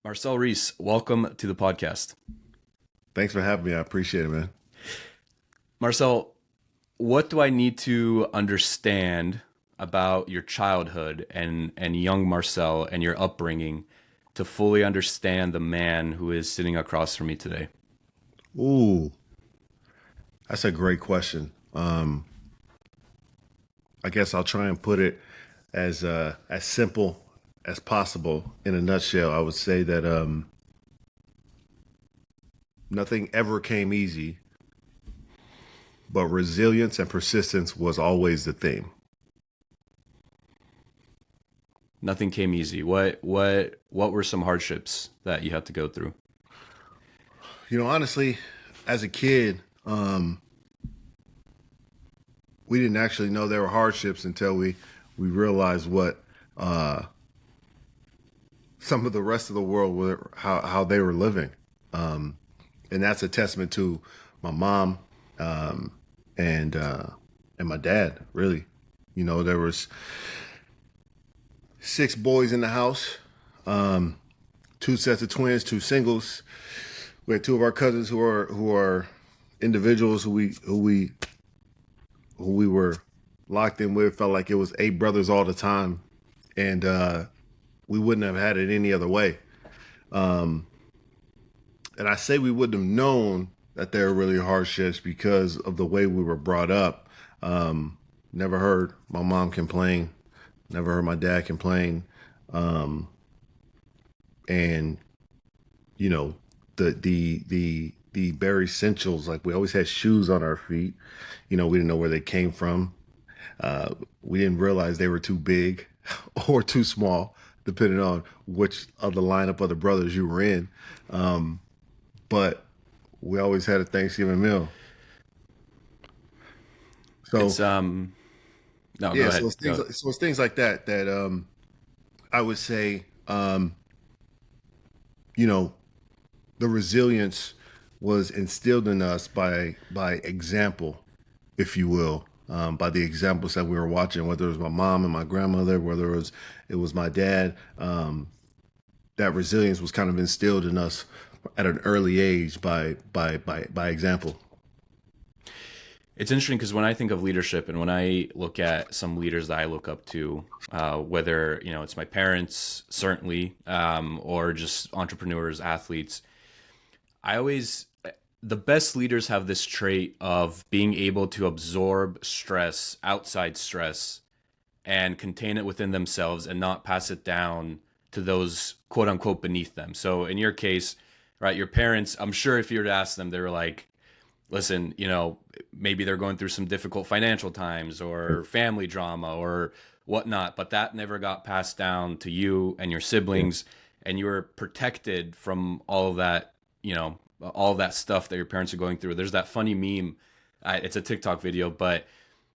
Marcel Reece, welcome to the podcast. Thanks for having me. I appreciate it, man. Marcel, what do I need to understand about your childhood and young Marcel and your upbringing to fully understand the man who is sitting across from me today? Ooh, that's a great question. I guess I'll try and put it as simple as possible. In a nutshell, I would say that nothing ever came easy, but resilience and persistence was always the theme. Nothing came easy. What were some hardships that you had to go through? Honestly, as a kid, we didn't actually know there were hardships until we realized what some of the rest of the world were how they were living. And that's a testament to my mom um, and my dad. Really, there was six boys in the house, two sets of twins, two singles. We had two of our cousins who are individuals who we were locked in with. Felt like it was eight brothers all the time, and we wouldn't have had it any other way. And I say we wouldn't have known that they were really hardships because of the way we were brought up. Never heard my mom complain. Never heard my dad complain. And you know, the bare essentials, like we always had shoes on our feet. We didn't know where they came from. We didn't realize they were too big or too small, depending on which of the lineup of the brothers you were in. But we always had a Thanksgiving meal. It's So no, go yeah, so ahead. it's things so it's things like that that I would say you know the resilience was instilled in us by example, if you will, by the examples that we were watching, whether it was my mom and my grandmother, whether it was my dad. That resilience was kind of instilled in us at an early age by example. It's interesting because when I think of leadership and when I look at some leaders that I look up to, whether it's my parents certainly, or just entrepreneurs, athletes, I always the best leaders have this trait of being able to absorb stress, outside stress, and contain it within themselves and not pass it down to those quote unquote beneath them. So in your case, right, your parents, I'm sure if you were to ask them, they were like, listen, maybe they're going through some difficult financial times or family drama or whatnot, but that never got passed down to you and your Yeah. siblings, and you were protected from all of that, all of that stuff that your parents are going through. There's that funny meme. It's a TikTok video, but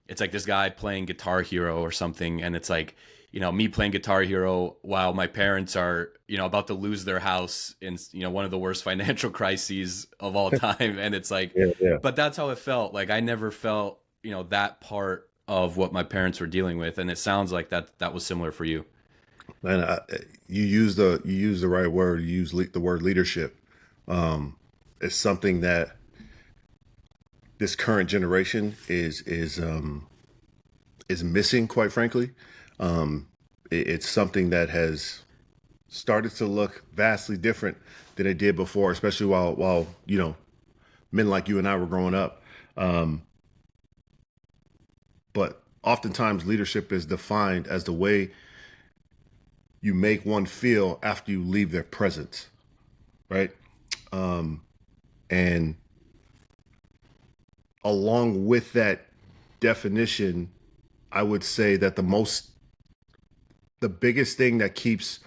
it's like this guy playing Guitar Hero or something, and it's like, me playing Guitar Hero while my parents are, about to lose their house in, one of the worst financial crises of all time. And it's like, Yeah, yeah. but that's how it felt. Like I never felt, that part of what my parents were dealing with. And it sounds like that was similar for you. And you use the right word. You use the word leadership. It's something that this current generation is missing, quite frankly. It's something that has started to look vastly different than it did before, especially while men like you and I were growing up. But oftentimes, leadership is defined as the way you make one feel after you leave their presence, right? And along with that definition, I would say that the biggest thing that keeps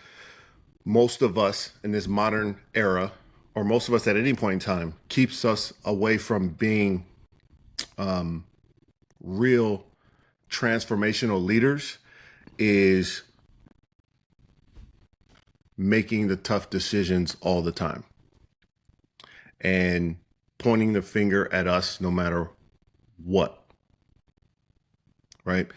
most of us in this modern era, or most of us at any point in time, keeps us away from being real transformational leaders is making the tough decisions all the time and pointing the finger at us no matter what, right?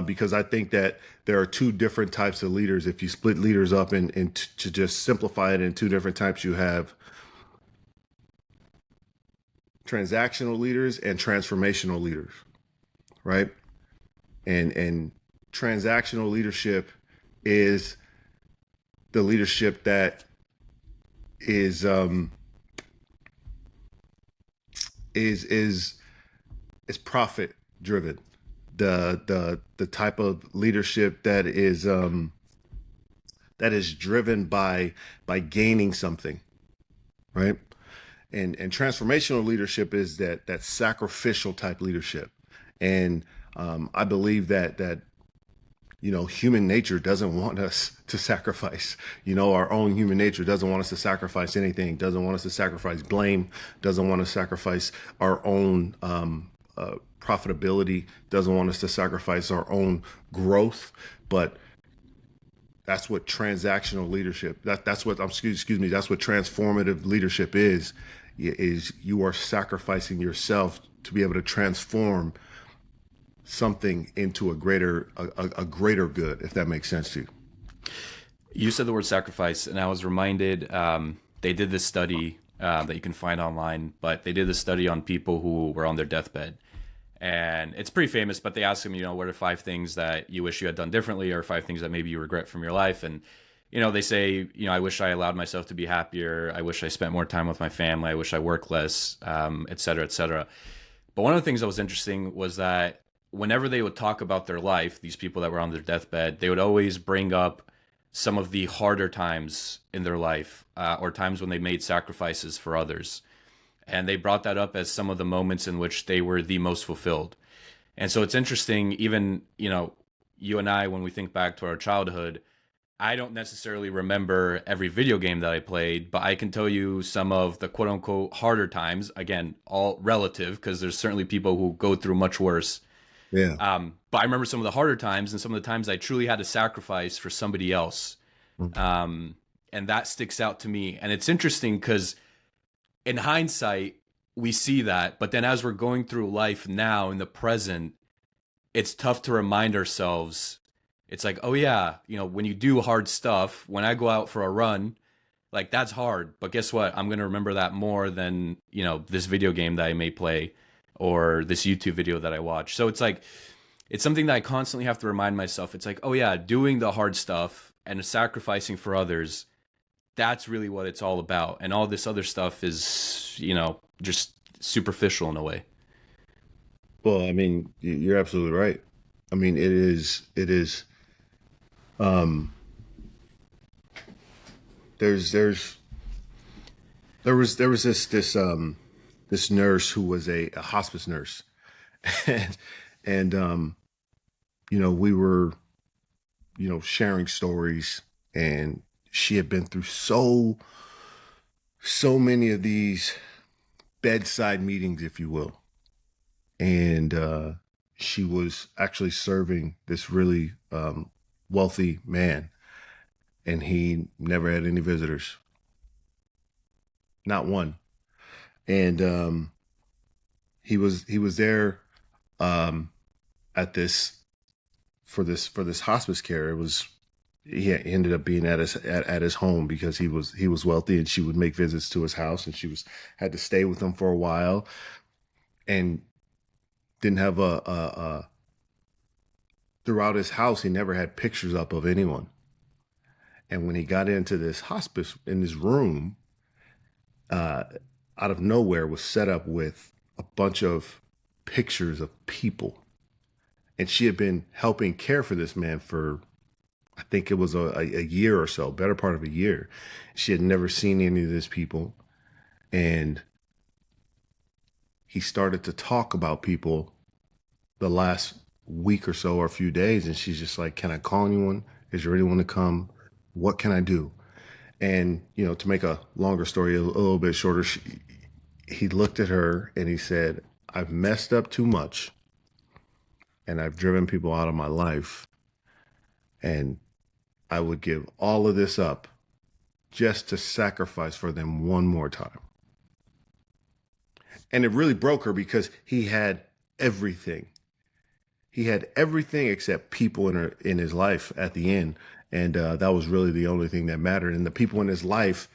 Because I think that there are two different types of leaders. If you split leaders up and to just simplify it in two different types, you have transactional leaders and transformational leaders, right? And transactional leadership is the leadership that is is profit driven. The type of leadership that is driven by gaining something, right? And transformational leadership is that sacrificial type leadership. And I believe that human nature doesn't want us to sacrifice. Our own human nature doesn't want us to sacrifice anything, doesn't want us to sacrifice blame, doesn't want to sacrifice our own profitability, doesn't want us to sacrifice our own growth. But that's what transactional leadership, that's what, excuse me, that's what transformative leadership is you are sacrificing yourself to be able to transform something into a greater good, if that makes sense to you. You said the word sacrifice, and I was reminded they did this study that you can find online, but they did this study on people who were on their deathbed. And it's pretty famous, but they asked them, what are 5 things that you wish you had done differently, or 5 things that maybe you regret from your life? And, they say, I wish I allowed myself to be happier. I wish I spent more time with my family. I wish I worked less, et cetera, et cetera. But one of the things that was interesting was that whenever they would talk about their life, these people that were on their deathbed, they would always bring up some of the harder times in their life, or times when they made sacrifices for others. And they brought that up as some of the moments in which they were the most fulfilled. And so it's interesting, even, you and I, when we think back to our childhood, I don't necessarily remember every video game that I played, but I can tell you some of the quote unquote harder times, again, all relative, because there's certainly people who go through much worse. Yeah. But I remember some of the harder times and some of the times I truly had to sacrifice for somebody else. And that sticks out to me. And it's interesting because in hindsight, we see that. But then as we're going through life now in the present, it's tough to remind ourselves. It's like, oh, yeah, when you do hard stuff, when I go out for a run, like that's hard. But guess what? I'm going to remember that more than, this video game that I may play or this YouTube video that I watch. So it's like, it's something that I constantly have to remind myself. It's like, oh, yeah, doing the hard stuff and sacrificing for others, that's really what it's all about. And all this other stuff is, just superficial in a way. Well, I mean, you're absolutely right. I mean, it is, there's, there was this nurse who was a hospice nurse. and we were, sharing stories, and she had been through so many of these bedside meetings, if you will. And she was actually serving this really wealthy man, and he never had any visitors, not one. And he was there at this for this hospice care. It was he ended up being at his home because he was wealthy, and she would make visits to his house, and she had to stay with him for a while, and didn't have throughout his house, he never had pictures up of anyone. And when he got into this hospice, in this room, out of nowhere was set up with a bunch of pictures of people. And she had been helping care for this man for, I think it was a year or so, better part of a year. She had never seen any of these people. And he started to talk about people the last week or so, or a few days. And she's just like, can I call anyone? Is there anyone to come? What can I do? And, to make a longer story a little bit shorter, he looked at her and he said, I've messed up too much, and I've driven people out of my life, and I would give all of this up just to sacrifice for them one more time. And it really broke her because he had everything. he had everything except people in his life at the end, and that was really the only thing that mattered. And the people in his life,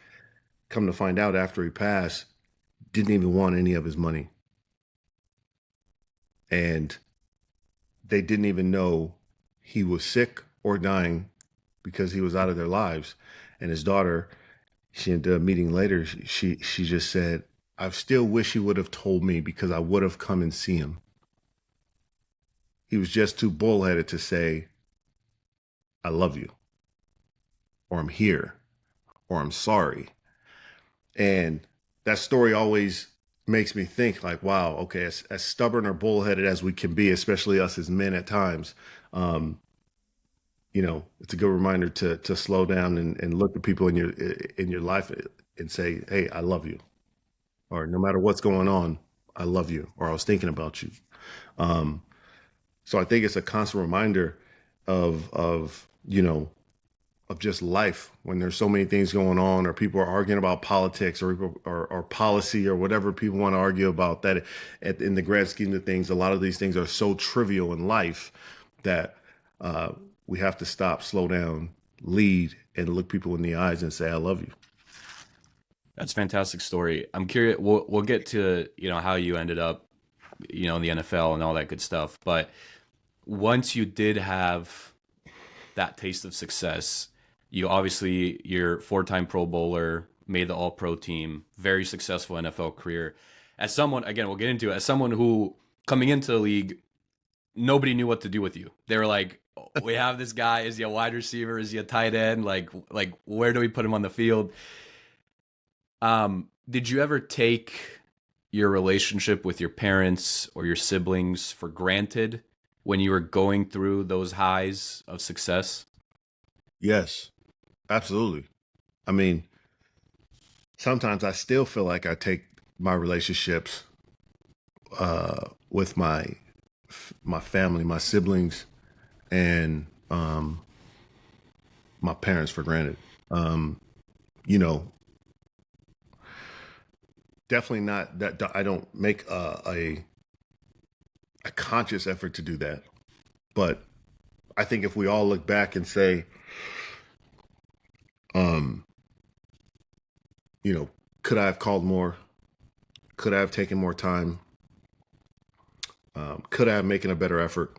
come to find out after he passed, didn't even want any of his money, and they didn't even know he was sick or dying because he was out of their lives. And his daughter, she ended up meeting later. She just said, "I still wish he would have told me because I would have come and see him. He was just too bullheaded to say, 'I love you,' or 'I'm here,' or 'I'm sorry.'" And that story always makes me think like, wow, okay, as stubborn or bullheaded as we can be, especially us as men at times, um, it's a good reminder to slow down and look at people in your life and say, "Hey, I love you," or "No matter what's going on, I love you," or "I was thinking about you." Um, so I think it's a constant reminder of just life when there's so many things going on, or people are arguing about politics or policy or whatever people want to argue about, that in the grand scheme of things, a lot of these things are so trivial in life that uh, we have to stop, slow down, lead, and look people in the eyes and say, "I love you." That's a fantastic story. I'm curious. We'll get to how you ended up in the NFL and all that good stuff. But once you did have that taste of success, you're 4-time Pro Bowler, made the All Pro team, very successful NFL career. As someone, again, we'll get into it, as someone who coming into the league, nobody knew what to do with you. They were like, "We have this guy. Is he a wide receiver? Is he a tight end? Like where do we put him on the field?" Did you ever take your relationship with your parents or your siblings for granted when you were going through those highs of success? Yes, absolutely. I mean, sometimes I still feel like I take my relationships with my family, my siblings, and my parents for granted. Um, you know, Definitely not that. I don't make a conscious effort to do that, but I think if we all look back and say, um, you know, could I have called more? Could I have taken more time? Could I have making a better effort?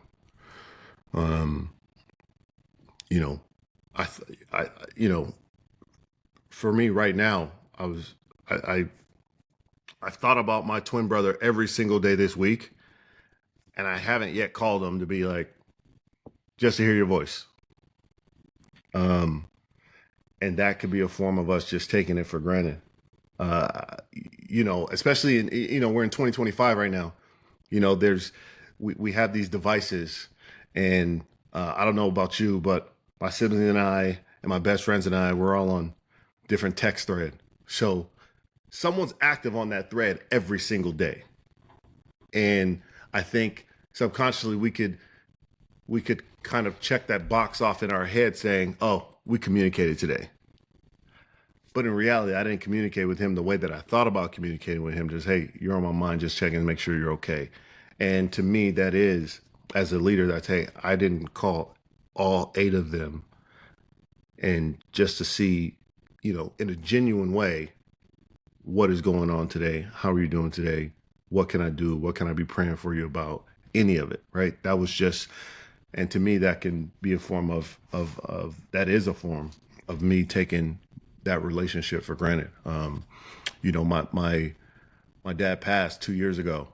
Um, you know, I, I, you know, for me right now, I, I, I've thought about my twin brother every single day this week, and I haven't yet called him to be like, just to hear your voice. Um, and that could be a form of us just taking it for granted. Especially we're in 2025 right now. We have these devices, and I don't know about you, but my siblings and I and my best friends and I, we're all on different text thread. So someone's active on that thread every single day. And I think subconsciously we could kind of check that box off in our head saying, "Oh, we communicated today." But in reality, I didn't communicate with him the way that I thought about communicating with him. Just, "Hey, you're on my mind, just checking to make sure you're okay." And to me, that is, as a leader, that's, hey, I didn't call all 8 of them, and just to see, in a genuine way, what is going on today? How are you doing today? What can I do? What can I be praying for you about? Any of it, right? That was just, and to me, that can be a form of that is a form of me taking that relationship for granted. My dad passed 2 years ago,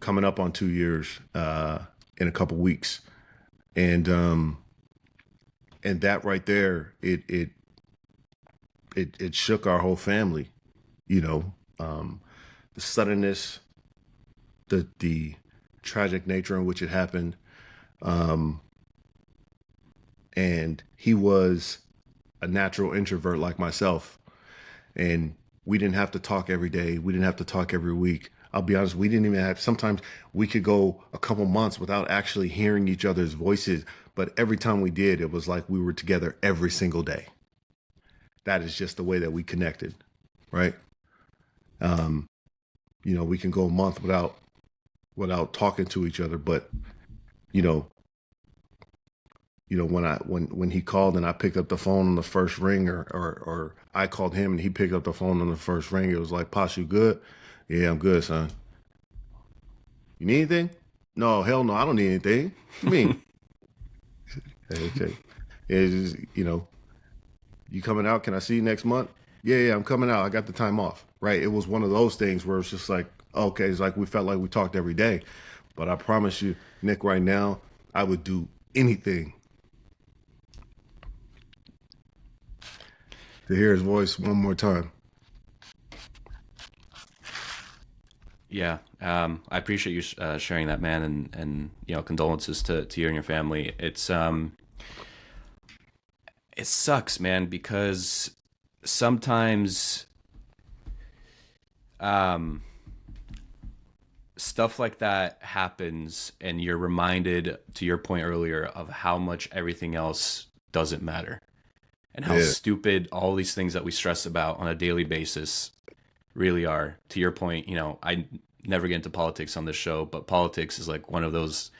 coming up on 2 years in a couple weeks, and that right there, it shook our whole family. You know, the suddenness, the tragic nature in which it happened, um, and he was a natural introvert like myself, and we didn't have to talk every day. We didn't have to talk every week. I'll be honest, we didn't even have, sometimes we could go a couple months without actually hearing each other's voices. But every time we did, it was like we were together every single day. That is just the way that we connected, right? We can go a month without talking to each other, but you know, when he called and I picked up the phone on the first ring, or I called him and he picked up the phone on the first ring, it was like, Posh, you good? Yeah, I'm good, son. You need anything? No, hell no, I don't need anything. What you mean? Okay. It's just, you coming out? Can I see you next month? Yeah, yeah, I'm coming out. I got the time off. Right. It was one of those things where it's just like, okay, it's like we felt like we talked every day. But I promise you, Nick, right now, I would do anything to hear his voice one more time. Yeah, I appreciate you sharing that, man, and condolences to you and your family. It sucks, man, because sometimes um, stuff like that happens, and you're reminded, to your point earlier, of how much everything else doesn't matter, and how Yeah. stupid all these things that we stress about on a daily basis really are. To your point, I never get into politics on this show, but politics is like one of those,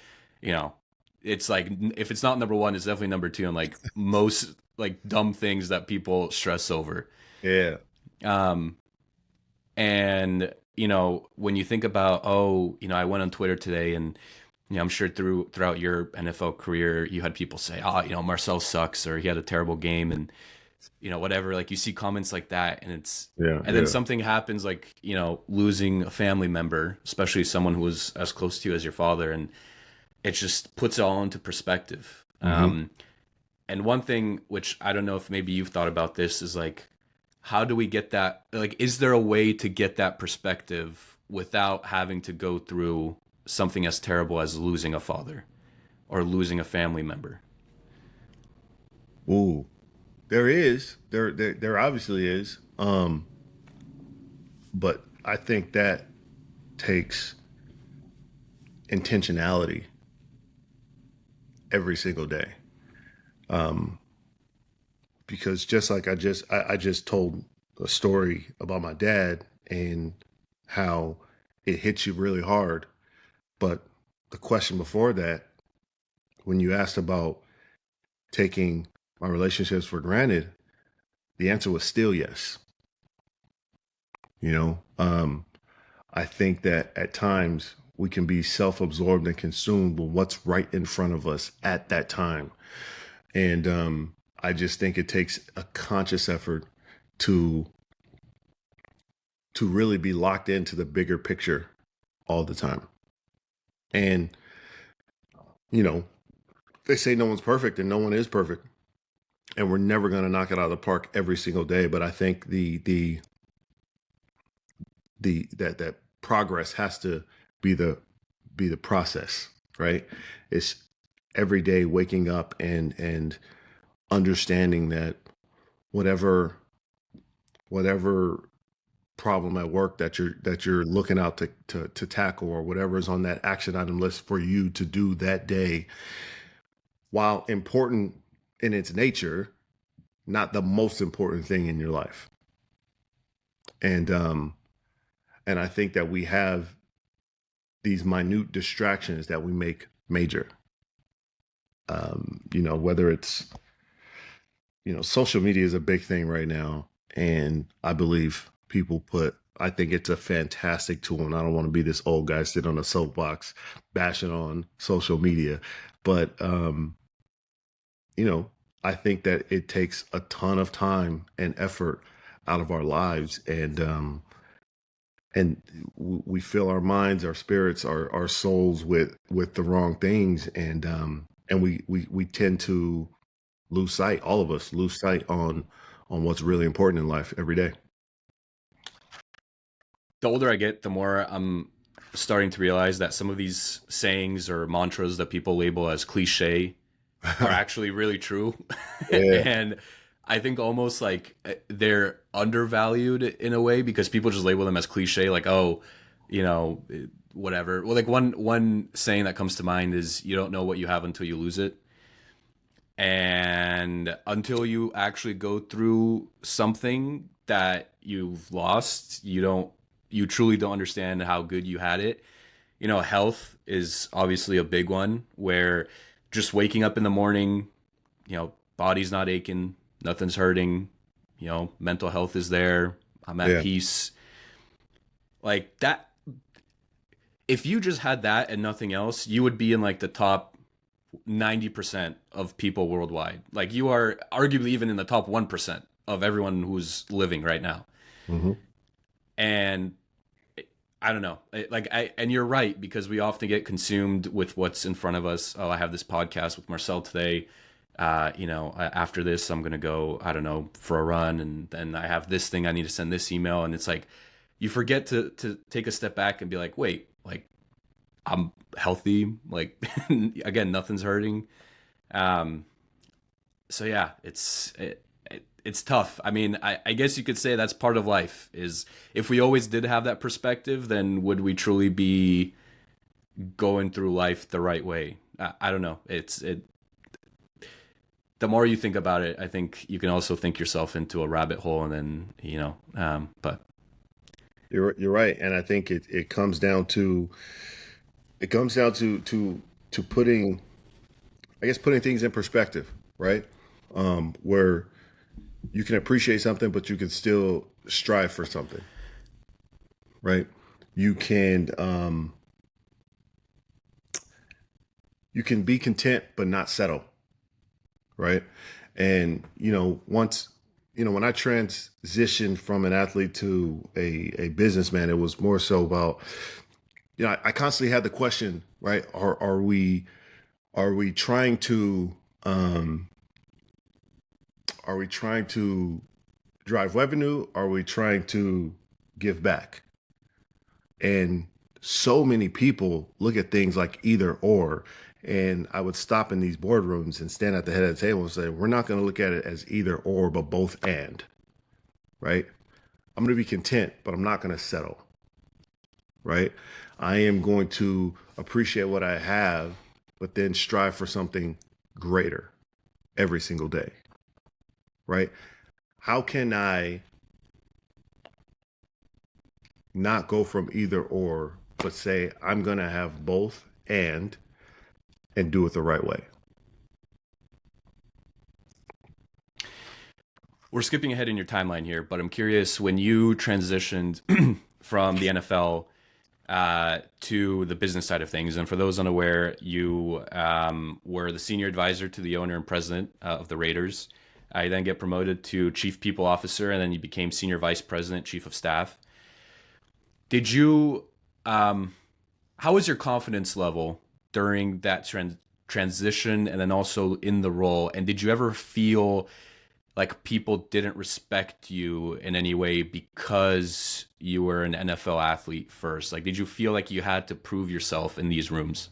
you know, it's like if it's not number one, it's definitely number two, and like most like dumb things that people stress over. Yeah. Um, and when you think about, oh, I went on Twitter today, and I'm sure throughout your NFL career, you had people say, oh, Marcel sucks, or he had a terrible game, and whatever. Like you see comments like that, and Yeah. then Yeah. something happens, like losing a family member, especially someone who was as close to you as your father, and it just puts it all into perspective. Mm-hmm. And one thing which I don't know if maybe you've thought about this is like, how do we get that? Like, is there a way to get that perspective without having to go through something as terrible as losing a father or losing a family member? Ooh. There is. There obviously is. But I think that takes intentionality every single day. Because just like I just told a story about my dad and how it hits you really hard. But the question before that, when you asked about taking my relationships for granted, the answer was still yes. You know, I think that at times we can be self-absorbed and consumed with what's right in front of us at that time. And I just think it takes a conscious effort to really be locked into the bigger picture all the time. And you know, they say no one's perfect, and no one is perfect, and we're never going to knock it out of the park every single day. But I think that progress has to be the process, right? It's every day waking up and understanding that whatever whatever problem at work that you're looking out to tackle, or whatever is on that action item list for you to do that day, while important in its nature, not the most important thing in your life. And I think that we have these minute distractions that we make major. Whether it's, social media is a big thing right now, and I believe I think it's a fantastic tool, and I don't want to be this old guy sitting on a soapbox bashing on social media, but you know, I think that it takes a ton of time and effort out of our lives, and we fill our minds, our spirits, our souls with the wrong things, and we tend to lose sight. All of us lose sight on what's really important in life every day. The older I get, the more I'm starting to realize that some of these sayings or mantras that people label as cliche are actually really true. Yeah, And I think almost like they're undervalued in a way because people just label them as cliche, like, oh, you know, whatever. Well, like one saying that comes to mind is you don't know what you have until you lose it. And until you actually go through something that you've lost, you truly don't understand how good you had it. health is obviously a big one where just waking up in the morning, body's not aching, nothing's hurting, mental health is there, I'm at Yeah. peace. Like that, if you just had that and nothing else, you would be in like the top 90% of people worldwide. Like you are arguably even in the top 1% of everyone who's living right now. Hmm. And I don't know. And you're right, because we often get consumed with what's in front of us. Oh, I have this podcast with Marcel today. After this, I'm going to go, I don't know, for a run. And then I have this thing, I need to send this email. And it's like, you forget to take a step back and be like, wait, like I'm healthy. Like, again, nothing's hurting. Um, so yeah, it's tough. I mean, I guess you could say that's part of life. Is if we always did have that perspective, then would we truly be going through life the right way? I don't know. The more you think about it, I think you can also think yourself into a rabbit hole, and then but You're right, and I think it comes down to to putting, I guess, putting things in perspective, right? Where you can appreciate something, but you can still strive for something, right? You can um, you can be content but not settle, right? And once when I transitioned from an athlete to a businessman, it was more so about I constantly had the question, right? Are we trying to um, are we trying to drive revenue? Are we trying to give back? And so many people look at things like either or. And I would stop in these boardrooms and stand at the head of the table and say, we're not going to look at it as either or, but both and, right? I'm going to be content, but I'm not going to settle, right? I am going to appreciate what I have, but then strive for something greater every single day, right? How can I not go from either or, but say I'm going to have both and do it the right way? we're skipping ahead in your timeline here. But I'm curious, when you transitioned from the NFL to the business side of things. And for those unaware, you were the senior advisor to the owner and president of the Raiders. You then get promoted to chief people officer, and then you became senior vice president, chief of staff. Did you? How was your confidence level during that transition, and then also in the role? And did you ever feel like people didn't respect you in any way because you were an NFL athlete first? Like, did you feel like you had to prove yourself in these rooms?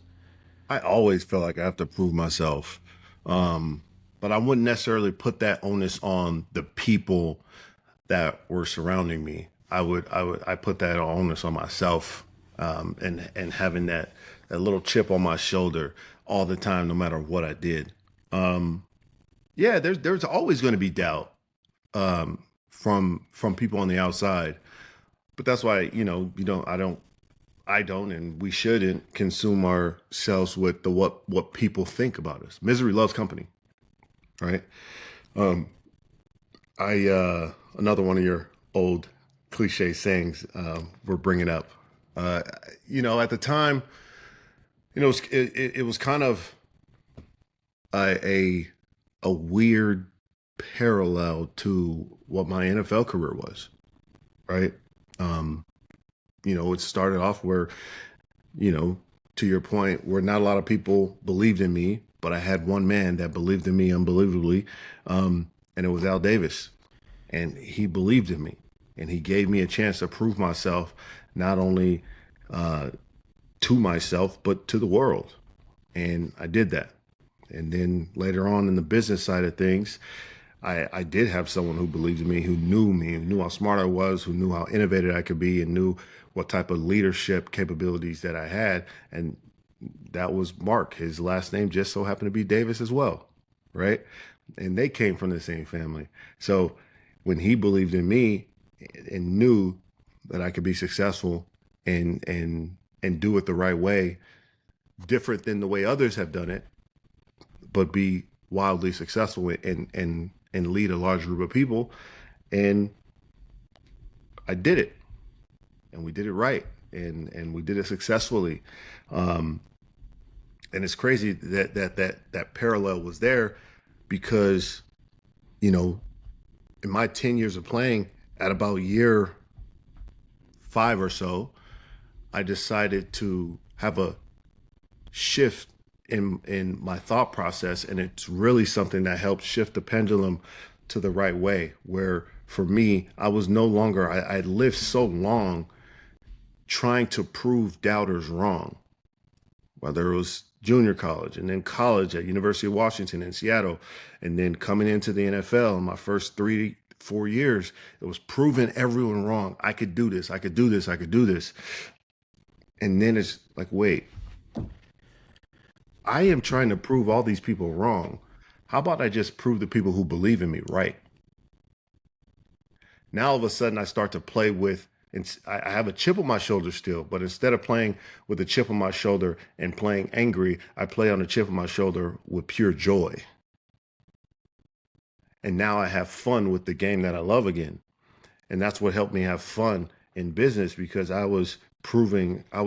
I always feel like I have to prove myself. But I wouldn't necessarily put that onus on the people that were surrounding me. I put that onus on myself, and having that little chip on my shoulder all the time, no matter what I did. Yeah, there's always going to be doubt from people on the outside, but that's why I don't, and we shouldn't consume ourselves with the what people think about us. Misery loves company, right? Um, I Another one of your old cliche sayings we're bringing up. Uh, at the time, it was kind of a a weird parallel to what my NFL career was, right? Um, it started off where, you know, to your point, where not a lot of people believed in me, but I had one man that believed in me unbelievably, and it was Al Davis, and he believed in me, and he gave me a chance to prove myself, not only uh, to myself but to the world, and I did that. And then later on in the business side of things, I did have someone who believed in me, who knew how smart I was, who knew how innovative I could be, and knew what type of leadership capabilities that I had. And that was Mark. His last name just so happened to be Davis as well, right? And they came from the same family. So when he believed in me and knew that I could be successful and and do it the right way, different than the way others have done it, but be wildly successful and lead a large group of people. And I did it, and we did it right, and we did it successfully. Um, and it's crazy that parallel was there because, you know, in my 10 years of playing, at about year 5 or so, I decided to have a shift in my thought process, and it's really something that helped shift the pendulum to the right way. Where for me, I was no longer I lived so long trying to prove doubters wrong, whether it was junior college and then college at University of Washington in Seattle, and then coming into the NFL in my first 3 4 years. It was proving everyone wrong. I could do this, I could do this, I could do this. And then it's like, wait, I am trying to prove all these people wrong. How about I just prove the people who believe in me right? Now all of a sudden I start to play with, and I have a chip on my shoulder still, but instead of playing with a chip on my shoulder and playing angry, I play on a chip on my shoulder with pure joy. And now I have fun with the game that I love again. And that's what helped me have fun in business, because I was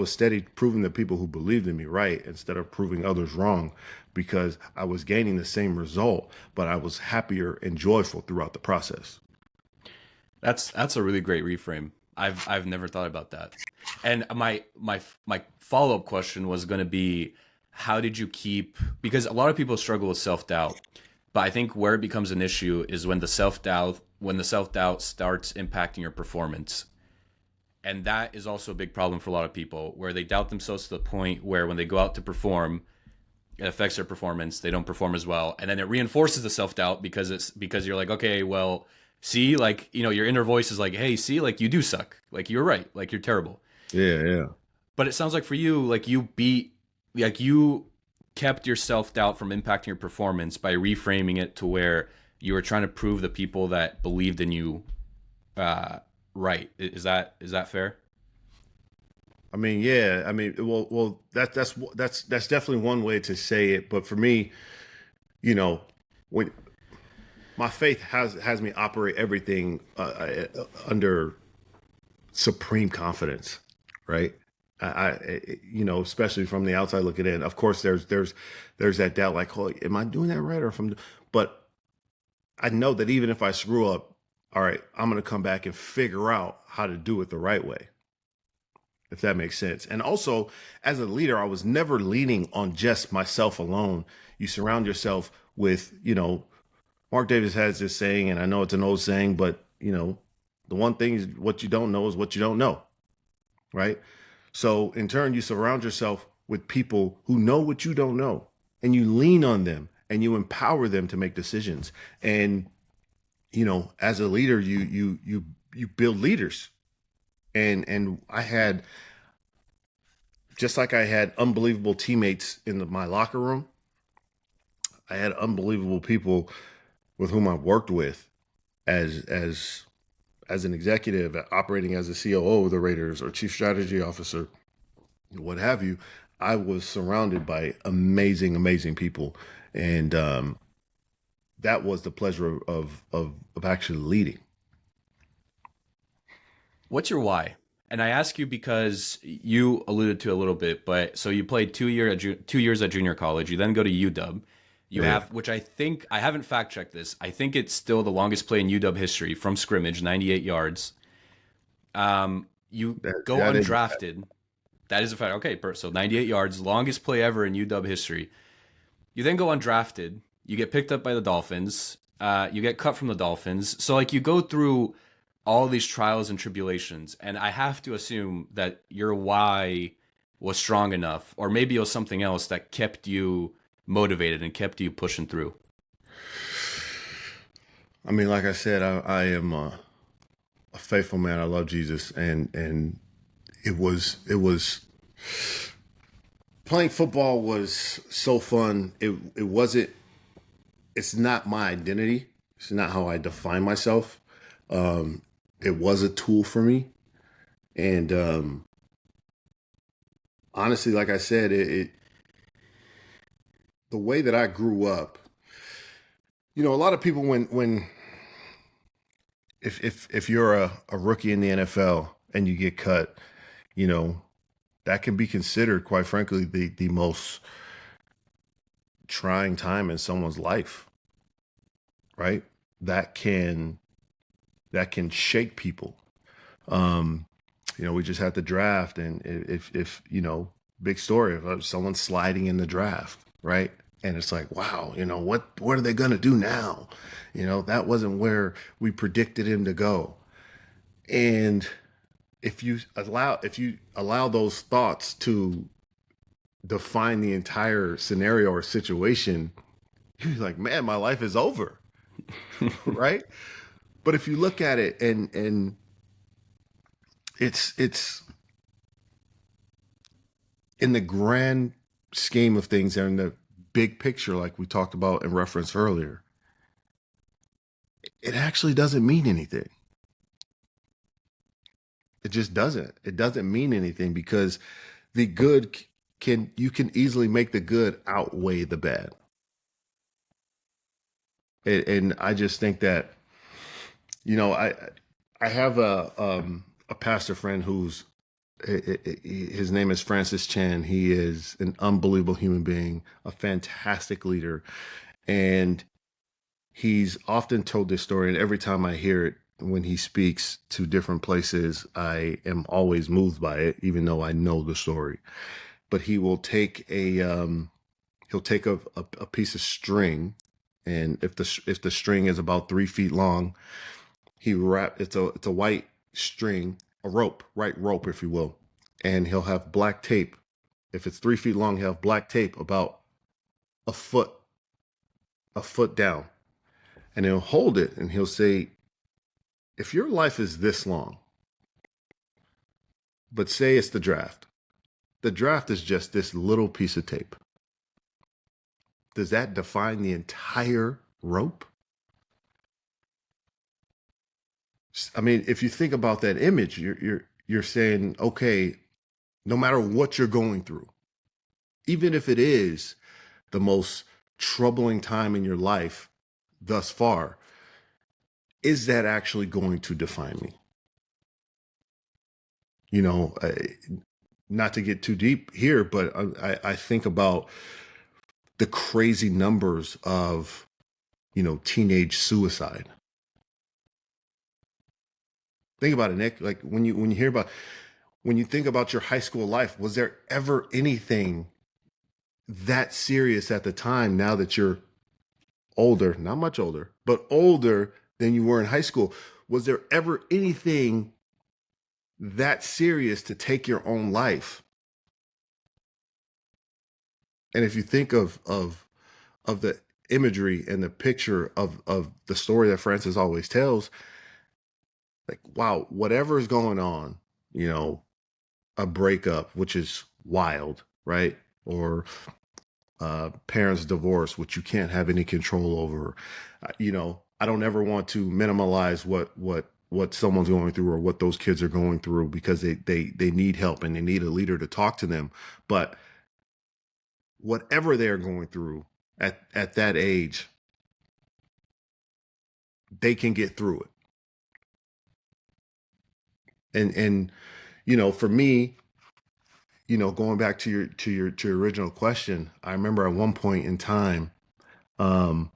steady proving the people who believed in me right instead of proving others wrong, because I was gaining the same result, but I was happier and joyful throughout the process. That's a really great reframe. I've never thought about that. And my follow up question was going to be, how did you keep? Because a lot of people struggle with self doubt, but I think where it becomes an issue is when the self doubt starts impacting your performance. And that is also a big problem for a lot of people, where they doubt themselves to the point where when they go out to perform, it affects their performance. They don't perform as well, and then it reinforces the self doubt because you're like, okay, well, see, like, your inner voice is like, hey, see, like, you do suck, like, you're right, like, you're terrible. Yeah, yeah. But it sounds like for you, like, you kept your self doubt from impacting your performance by reframing it to where you were trying to prove the people that believed in you right. Is that fair? I mean, yeah. I mean, well, that's definitely one way to say it. But for me, you know, when my faith has me operate everything under supreme confidence, right? Especially from the outside looking in. Of course, there's that doubt, like, oh, am I doing that right? But I know that even if I screw up, all right, I'm going to come back and figure out how to do it the right way, if that makes sense. And also, as a leader, I was never leaning on just myself alone. You surround yourself with, Mark Davis has this saying, and I know it's an old saying, but, the one thing is, what you don't know is what you don't know, right? So in turn, you surround yourself with people who know what you don't know, and you lean on them and you empower them to make decisions. And, as a leader, you build leaders. And I had, just like I had unbelievable teammates in my locker room, I had unbelievable people with whom I worked with as an executive, operating as a COO of the Raiders or chief strategy officer, what have you. I was surrounded by amazing, amazing people, and that was the pleasure of actually leading. What's your why? And I ask you because you alluded to a little bit, but so you played 2 years at junior college. You then go to UW. You Yeah, have, which I think, I haven't fact checked this. I think it's still the longest play in UW history from scrimmage, 98 yards. You go that is. undrafted. That is a fact. Okay, so 98 yards, longest play ever in UW history. You then go undrafted. You get picked up by the Dolphins. You get cut from the Dolphins. So like you go through all these trials and tribulations, and I have to assume that your why was strong enough, or maybe it was something else that kept you motivated and kept you pushing through. I mean, like I said, I am a faithful man. I love Jesus, and it was playing football was so fun. It wasn't. It's not my identity. It's not how I define myself. Um, it was a tool for me, and honestly, like I said, the way that I grew up, a lot of people when if you're a rookie in the NFL and you get cut, you know, that can be considered, quite frankly, the most trying time in someone's life, right? That can that can shake people. Um, we just had the draft, and if big story of someone sliding in the draft, right? And it's like, wow, what are they gonna do now? That wasn't where we predicted him to go. And if you allow those thoughts to define the entire scenario or situation, you're like, man, my life is over, right? But if you look at it and it's in the grand scheme of things and in the big picture, like we talked about and referenced earlier, it actually doesn't mean anything. It just doesn't. It doesn't mean anything because the good you can easily make the good outweigh the bad. And I just think that you know I I have a pastor friend who's his name is Francis Chan. He is an unbelievable human being, a fantastic leader, and he's often told this story. And every time I hear it when he speaks to different places, I am always moved by it, even though I know the story. But he'll take a piece of string, and if the string is about 3 feet long, it's a white string, a rope, right rope, if you will, and he'll have black tape. If it's 3 feet long, he'll have black tape about a foot a foot down, and he'll hold it and he'll say, if your life is this long, but say it's the draft is just this little piece of tape. Does that define the entire rope? I mean, if you think about that image, you're saying, okay, no matter what you're going through, even if it is the most troubling time in your life thus far, is that actually going to define me? You know, not to get too deep here, but I think about the crazy numbers of, teenage suicide. Think about it, Nick. Like when you think about your high school life, was there ever anything that serious at the time? Now that you're older, not much older, but older than you were in high school, was there ever anything that serious to take your own life? And if you think of the imagery and the picture of the story that Francis always tells, like, wow, whatever is going on, you know, a breakup, which is wild, right? Or parents divorce, which you can't have any control over. I don't ever want to minimize what someone's going through or what those kids are going through, because they need help and they need a leader to talk to them. But whatever they're going through at that age, they can get through it. And for me, going back to your original question, I remember at one point in time, um,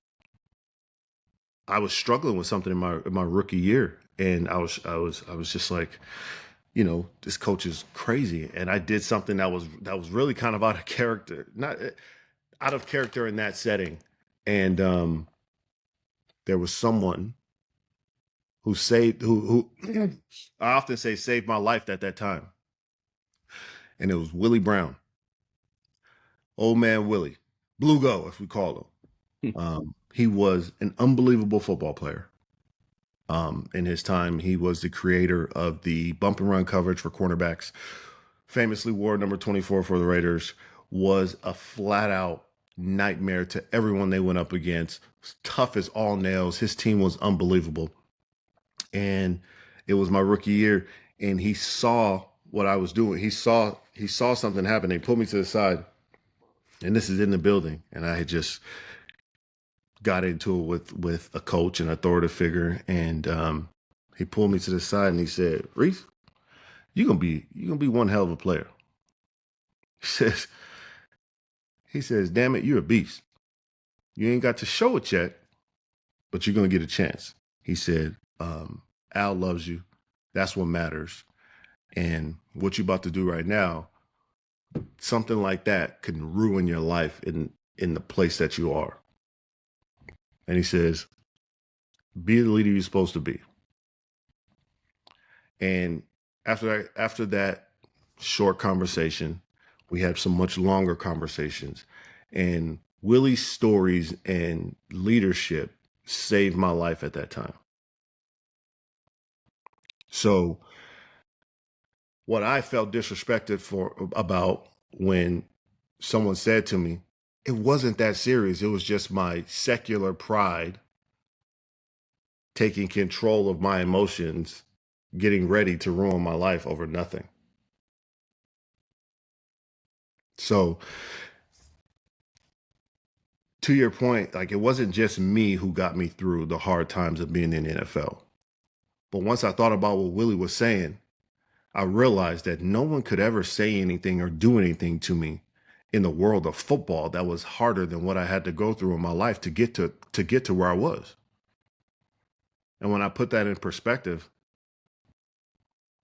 I was struggling with something in my rookie year, and I was just like, this coach is crazy, and I did something that was really kind of out of character, not out of character in that setting, and there was someone who I often say saved my life at that time, and it was Willie Brown, old man Willie, Blue Go, if we call him. He was an unbelievable football player. In his time, he was the creator of the bump and run coverage for cornerbacks. Famously wore number 24 for the Raiders. Was a flat out nightmare to everyone they went up against. Tough as all nails. His team was unbelievable. And it was my rookie year, and he saw what I was doing. He saw something happen. He pulled me to the side, and this is in the building, and I had just got into it with a coach, an authoritative figure, and he pulled me to the side and he said, "Reece, you gonna be one hell of a player." He says, "Damn it, you're a beast. You ain't got to show it yet, but you're gonna get a chance." He said, "Al loves you. That's what matters. And what you're about to do right now, something like that can ruin your life in the place that you are." And he says, "Be the leader you're supposed to be." And after that short conversation, we had some much longer conversations. And Willie's stories and leadership saved my life at that time. So what I felt disrespected for about when someone said to me, it wasn't that serious. It was just my secular pride taking control of my emotions, getting ready to ruin my life over nothing. So to your point, like it wasn't just me who got me through the hard times of being in the NFL. But once I thought about what Willie was saying, I realized that no one could ever say anything or do anything to me in the world of football that was harder than what I had to go through in my life to get to where I was. And when I put that in perspective,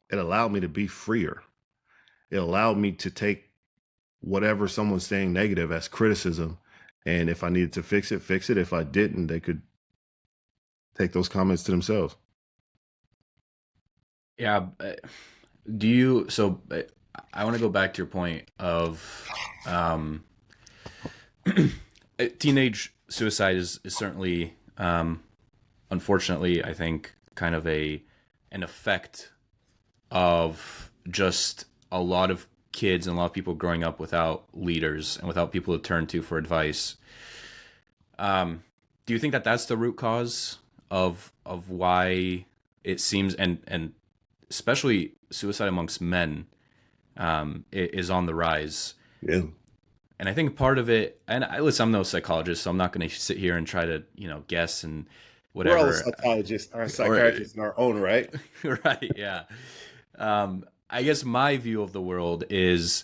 it allowed me to be freer. It allowed me to take whatever someone's saying negative as criticism. And if I needed to fix it, fix it. If I didn't, they could take those comments to themselves. Yeah. Do you, so I want to go back to your point of teenage suicide is certainly, unfortunately, I think kind of an effect of just a lot of kids and a lot of people growing up without leaders and without people to turn to for advice. Do you think that that's the root cause of why it seems, and especially suicide amongst men, is on the rise? Yeah. And I think part of it, and listen, I'm no psychologist, so I'm not going to sit here and try to, guess and We're all whatever. psychiatrists in our own right. Right, yeah. I guess my view of the world is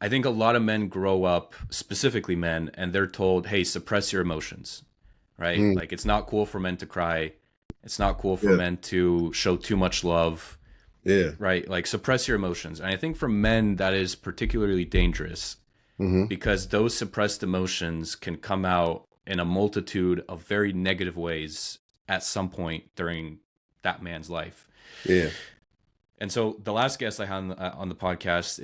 I think a lot of men grow up, specifically men, and they're told, hey, suppress your emotions, right? Mm, Like it's not cool for men to cry. It's not cool for yeah. men to show too much love, Yeah. right? Like suppress your emotions. And I think for men, that is particularly dangerous Mm-hmm. because those suppressed emotions can come out in a multitude of very negative ways at some point during that man's life. Yeah. And so the last guest I had on the podcast,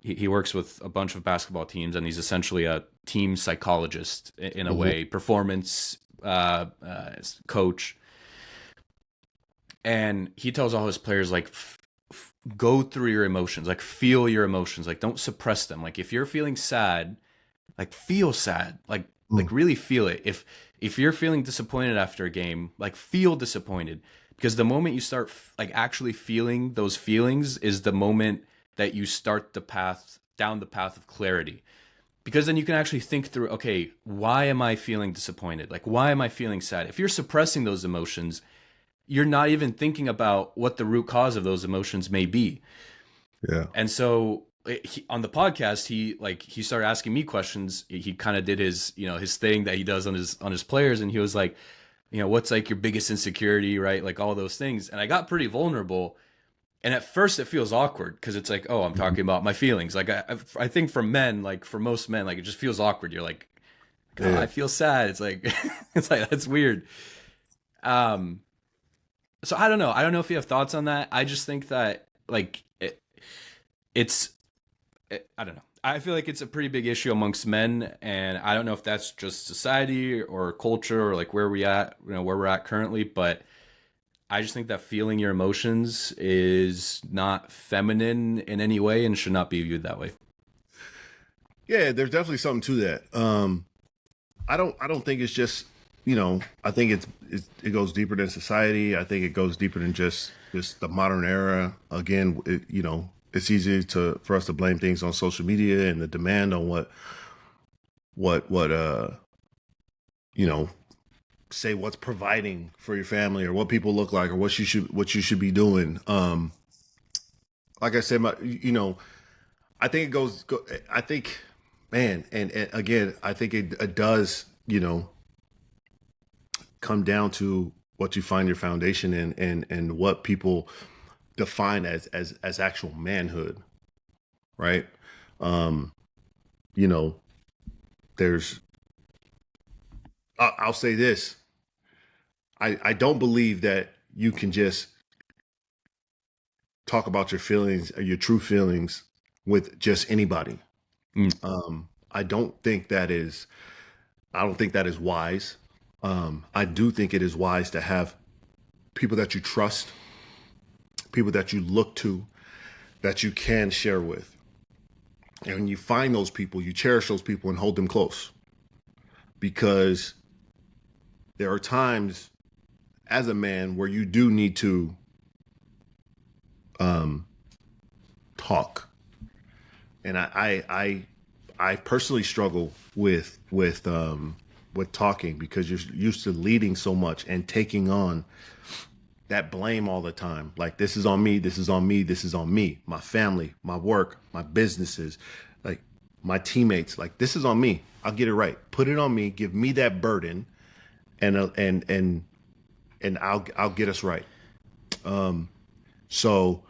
he works with a bunch of basketball teams, and he's essentially a team psychologist in a Mm-hmm. way, performance coach. And he tells all his players, like, go through your emotions, like feel your emotions, like don't suppress them. Like if you're feeling sad, like feel sad, like really feel it. If you're feeling disappointed after a game, like feel disappointed, because the moment you start like actually feeling those feelings is the moment that you start down the path of clarity. Because then you can actually think through, okay, why am I feeling disappointed? Like why am I feeling sad? If you're suppressing those emotions, you're not even thinking about what the root cause of those emotions may be. Yeah. And so on the podcast, he started asking me questions. He kind of did his thing that he does on his players, and he was like, what's like your biggest insecurity, right? Like all those things. And I got pretty vulnerable. And at first it feels awkward because it's like, oh, I'm talking about my feelings. Like I think for men, like for most men, like it just feels awkward. You're like, oh, Yeah. I feel sad. It's like that's weird. So I don't know. I don't know if you have thoughts on that. I just think that like I don't know. I feel like it's a pretty big issue amongst men, and I don't know if that's just society or culture or like where we're at currently, but I just think that feeling your emotions is not feminine in any way and should not be viewed that way. Yeah, there's definitely something to that. I don't think it's just, I think it goes deeper than society. I think it goes deeper than just just the modern era. Again, it's easy for us to blame things on social media and the demand on what you know say what's providing for your family or what people look like or what you should be doing. Like I said, I think I think, man, and again, I think it does, come down to what you find your foundation in, and what people define as actual manhood, right? Um, you know, there's, I'll say this. I don't believe that you can just talk about your feelings or your true feelings with just anybody. Mm. I don't think that is I don't think that is wise. I do think it is wise to have people that you trust, people that you look to, that you can share with. And when you find those people, you cherish those people and hold them close. Because there are times as a man where you do need to um, talk. And I personally struggle with talking because you're used to leading so much and taking on that blame all the time. Like, this is on me, this is on me, this is on me, my family, my work, my businesses, like my teammates. Like, this is on me. I'll get it right. Put it on me. Give me that burden, and I'll get us right. So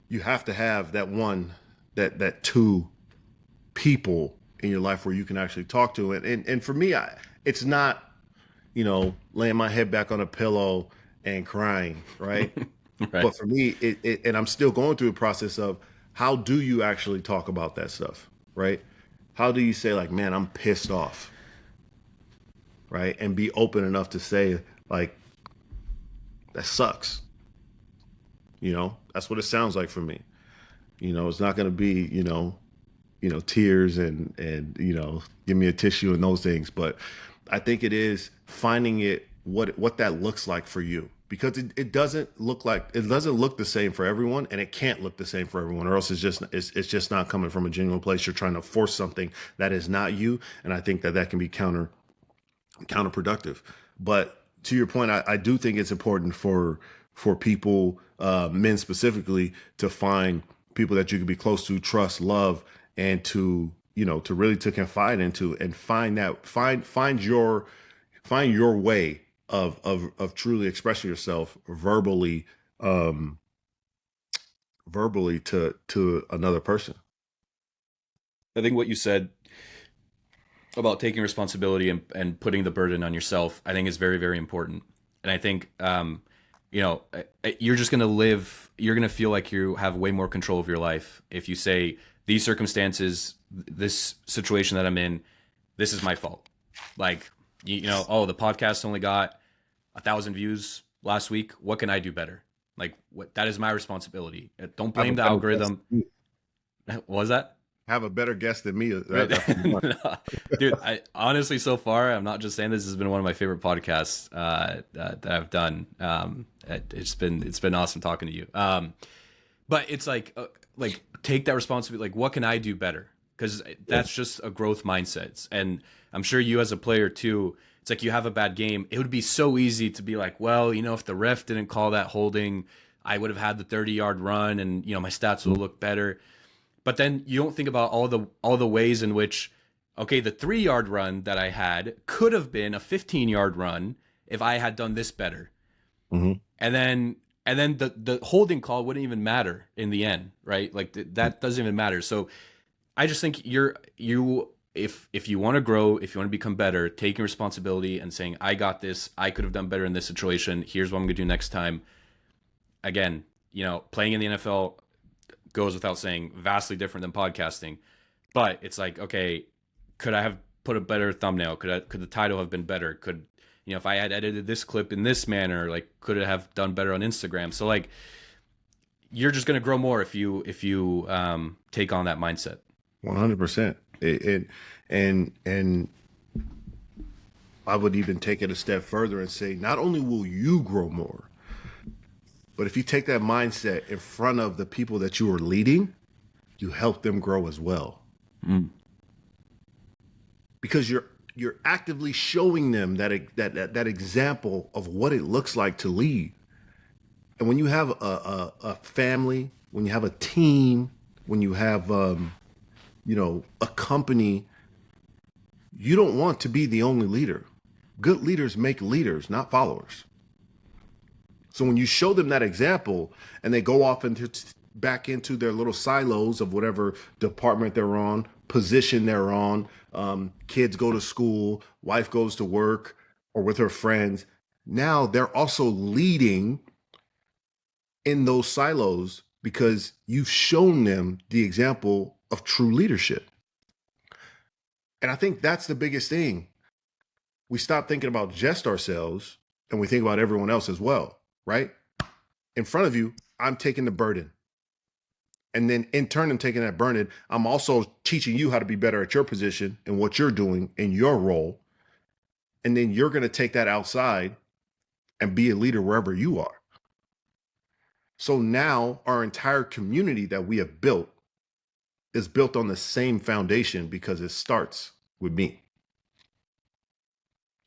you have to have that one, that two people in your life where you can actually talk to. And for me, it's not, laying my head back on a pillow and crying, right? Right. But for me, and I'm still going through the process of how do you actually talk about that stuff, right? How do you say, like, man, I'm pissed off, right? And be open enough to say, like, that sucks. That's what it sounds like for me. It's not going to be, tears and give me a tissue and those things. But I think it is finding what that looks like for you, because it doesn't look the same for everyone, and it can't look the same for everyone, or else it's just not coming from a genuine place. You're trying to force something that is not you. And I think that can be counterproductive. But to your point, I do think it's important for people, men specifically, to find people that you can be close to, trust, love, and to really to confide into, and find your way of truly expressing yourself um, verbally to another person. I think what you said about taking responsibility and putting the burden on yourself, I think is very, very important. And I think, you're just going to you're going to feel like you have way more control of your life if you say, these circumstances, this situation that I'm in, this is my fault. Like, oh, the podcast only got 1,000 views last week. What can I do better? Like, that is my responsibility. Don't blame the algorithm. What was that? Have a better guest than me. Right. No, dude, honestly, so far, I'm not just saying this, has been one of my favorite podcasts that I've done. It's been awesome talking to you. But it's like take that responsibility. Like, what can I do better? Because that's just a growth mindset. And I'm sure you as a player too, it's like you have a bad game. It would be so easy to be like, well, if the ref didn't call that holding, I would have had the 30-yard run, and my stats would look better. But then you don't think about all the ways in which, okay, the 3-yard run that I had could have been a 15-yard run if I had done this better. Mm-hmm. And then the holding call wouldn't even matter in the end, right? Like that doesn't even matter. So I just think if you want to grow, if you want to become better, taking responsibility and saying, I got this, I could have done better in this situation, here's what I'm going to do next time. Again, playing in the NFL goes without saying, vastly different than podcasting. But it's like, okay, could I have put a better thumbnail? Could the title have been better? Could, if I had edited this clip in this manner, like, could it have done better on Instagram? So, like, you're just going to grow more if you take on that mindset. 100%. And I would even take it a step further and say, not only will you grow more, But if you take that mindset in front of the people that you are leading, you help them grow as well. Because you're actively showing them that example of what it looks like to lead. And when you have a family, when you have a team, when you have a company, you don't want to be the only leader. Good leaders make leaders, not followers. So when you show them that example and they go off back into their little silos of whatever department they're on, position they're on, kids go to school, wife goes to work or with her friends. Now they're also leading in those silos because you've shown them the example of true leadership. And I think that's the biggest thing. We stop thinking about just ourselves and we think about everyone else as well, right? In front of you, I'm taking the burden. And then in turn, I'm taking that burden. I'm also teaching you how to be better at your position and what you're doing in your role. And then you're going to take that outside and be a leader wherever you are. So now our entire community that we have built is built on the same foundation because it starts with me.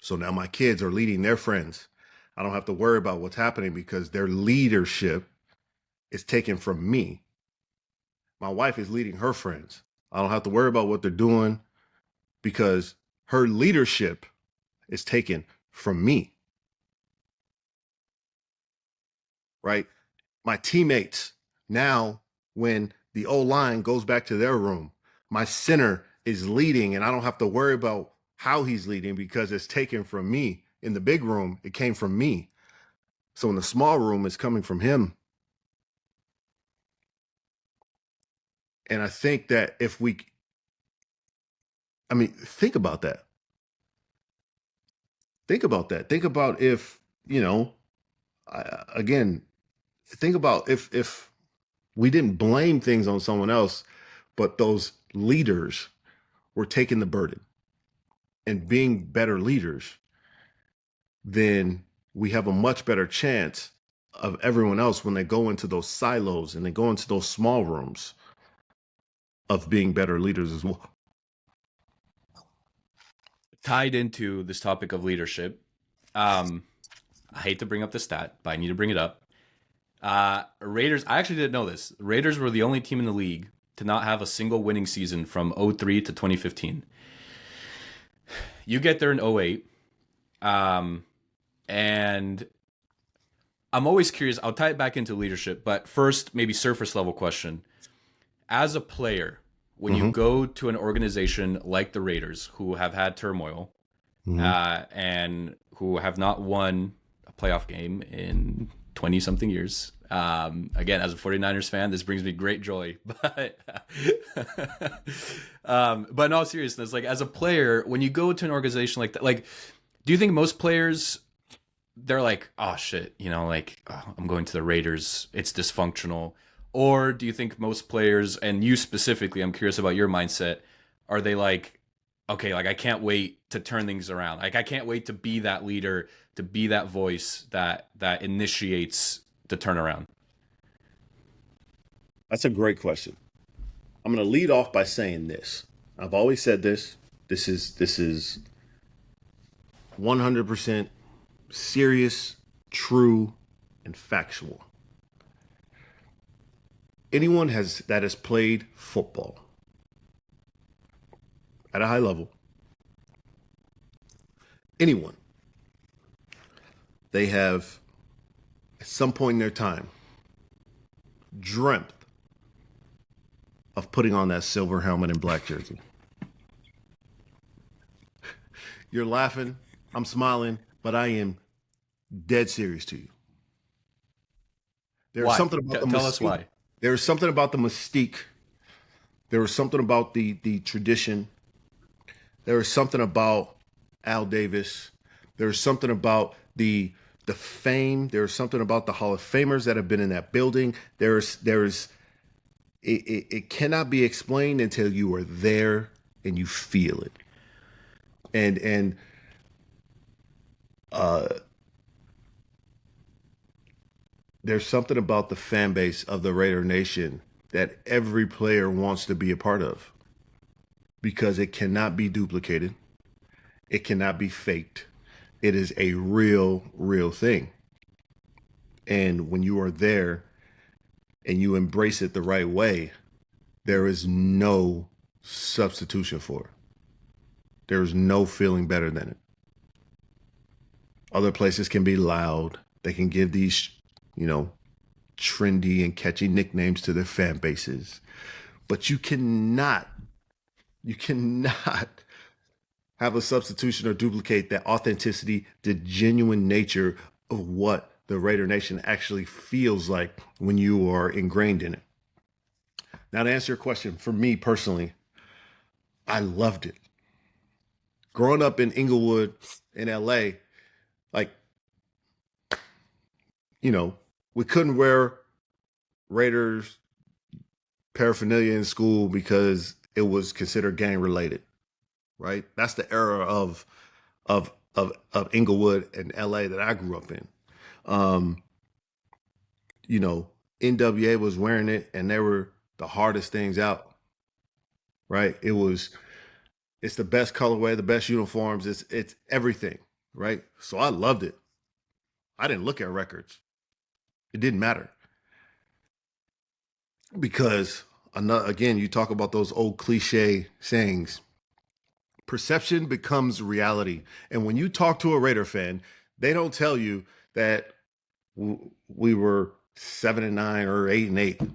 So now my kids are leading their friends. I don't have to worry about what's happening because their leadership is taken from me. My wife is leading her friends. I don't have to worry about what they're doing because her leadership is taken from me. Right? My teammates, now when the O-line goes back to their room, my center is leading and I don't have to worry about how he's leading because it's taken from me. In the big room, it came from me. So in the small room, it's coming from him. And I think that think about that. Think about that. Think about if, again, think about if we didn't blame things on someone else, but those leaders were taking the burden and being better leaders, then we have a much better chance of everyone else when they go into those silos and they go into those small rooms of being better leaders as well. Tied into this topic of leadership, I hate to bring up the stat, but I need to bring it up. Raiders, I actually didn't know this. Raiders were the only team in the league to not have a single winning season from 03 to 2015. You get there in 08. And I'm always curious. I'll tie it back into leadership, but first, maybe surface level question. As a player, when you go to an organization like the Raiders, who have had turmoil and who have not won a playoff game in 20 something years. Again, as a 49ers fan, this brings me great joy, but in all seriousness, like as a player, when you go to an organization like that, like, do you think most players, they're like, oh shit, I'm going to the Raiders, it's dysfunctional? Or do you think most players, and you specifically, I'm curious about your mindset, are they like, okay, like I can't wait to turn things around. Like I can't wait to be that leader, to be that voice that initiates the turnaround? That's a great question. I'm going to lead off by saying this. I've always said this. This is 100% serious, true, and factual. Anyone that has played football at a high level, anyone, they have at some point in their time dreamt of putting on that silver helmet and black jersey. You're laughing, I'm smiling, but I am dead serious to you. There's something about the Tell mystique. us why. There's something about the mystique. There was something about the tradition. There was something about Al Davis. There's something about the fame. There's something about the Hall of Famers that have been in that building. It cannot be explained until you are there and you feel it. And there's something about the fan base of the Raider Nation that every player wants to be a part of because it cannot be duplicated. It cannot be faked. It is a real, real thing. And when you are there and you embrace it the right way, there is no substitution for it. There is no feeling better than it. Other places can be loud. They can give these, you know, trendy and catchy nicknames to their fan bases. But you cannot have a substitution or duplicate that authenticity, the genuine nature of what the Raider Nation actually feels like when you are ingrained in it. Now, to answer your question, for me personally, I loved it. Growing up in Inglewood in LA, like, we couldn't wear Raiders paraphernalia in school because it was considered gang related, right? That's the era of Inglewood and LA that I grew up in. Um, you know, NWA was wearing it and they were the hardest things out, right? It's the best colorway, the best uniforms, it's everything, right? So I loved it. I didn't look at records. It didn't matter because again, you talk about those old cliche sayings. Perception becomes reality. And when you talk to a Raider fan, they don't tell you that we were 7-9 or 8-8.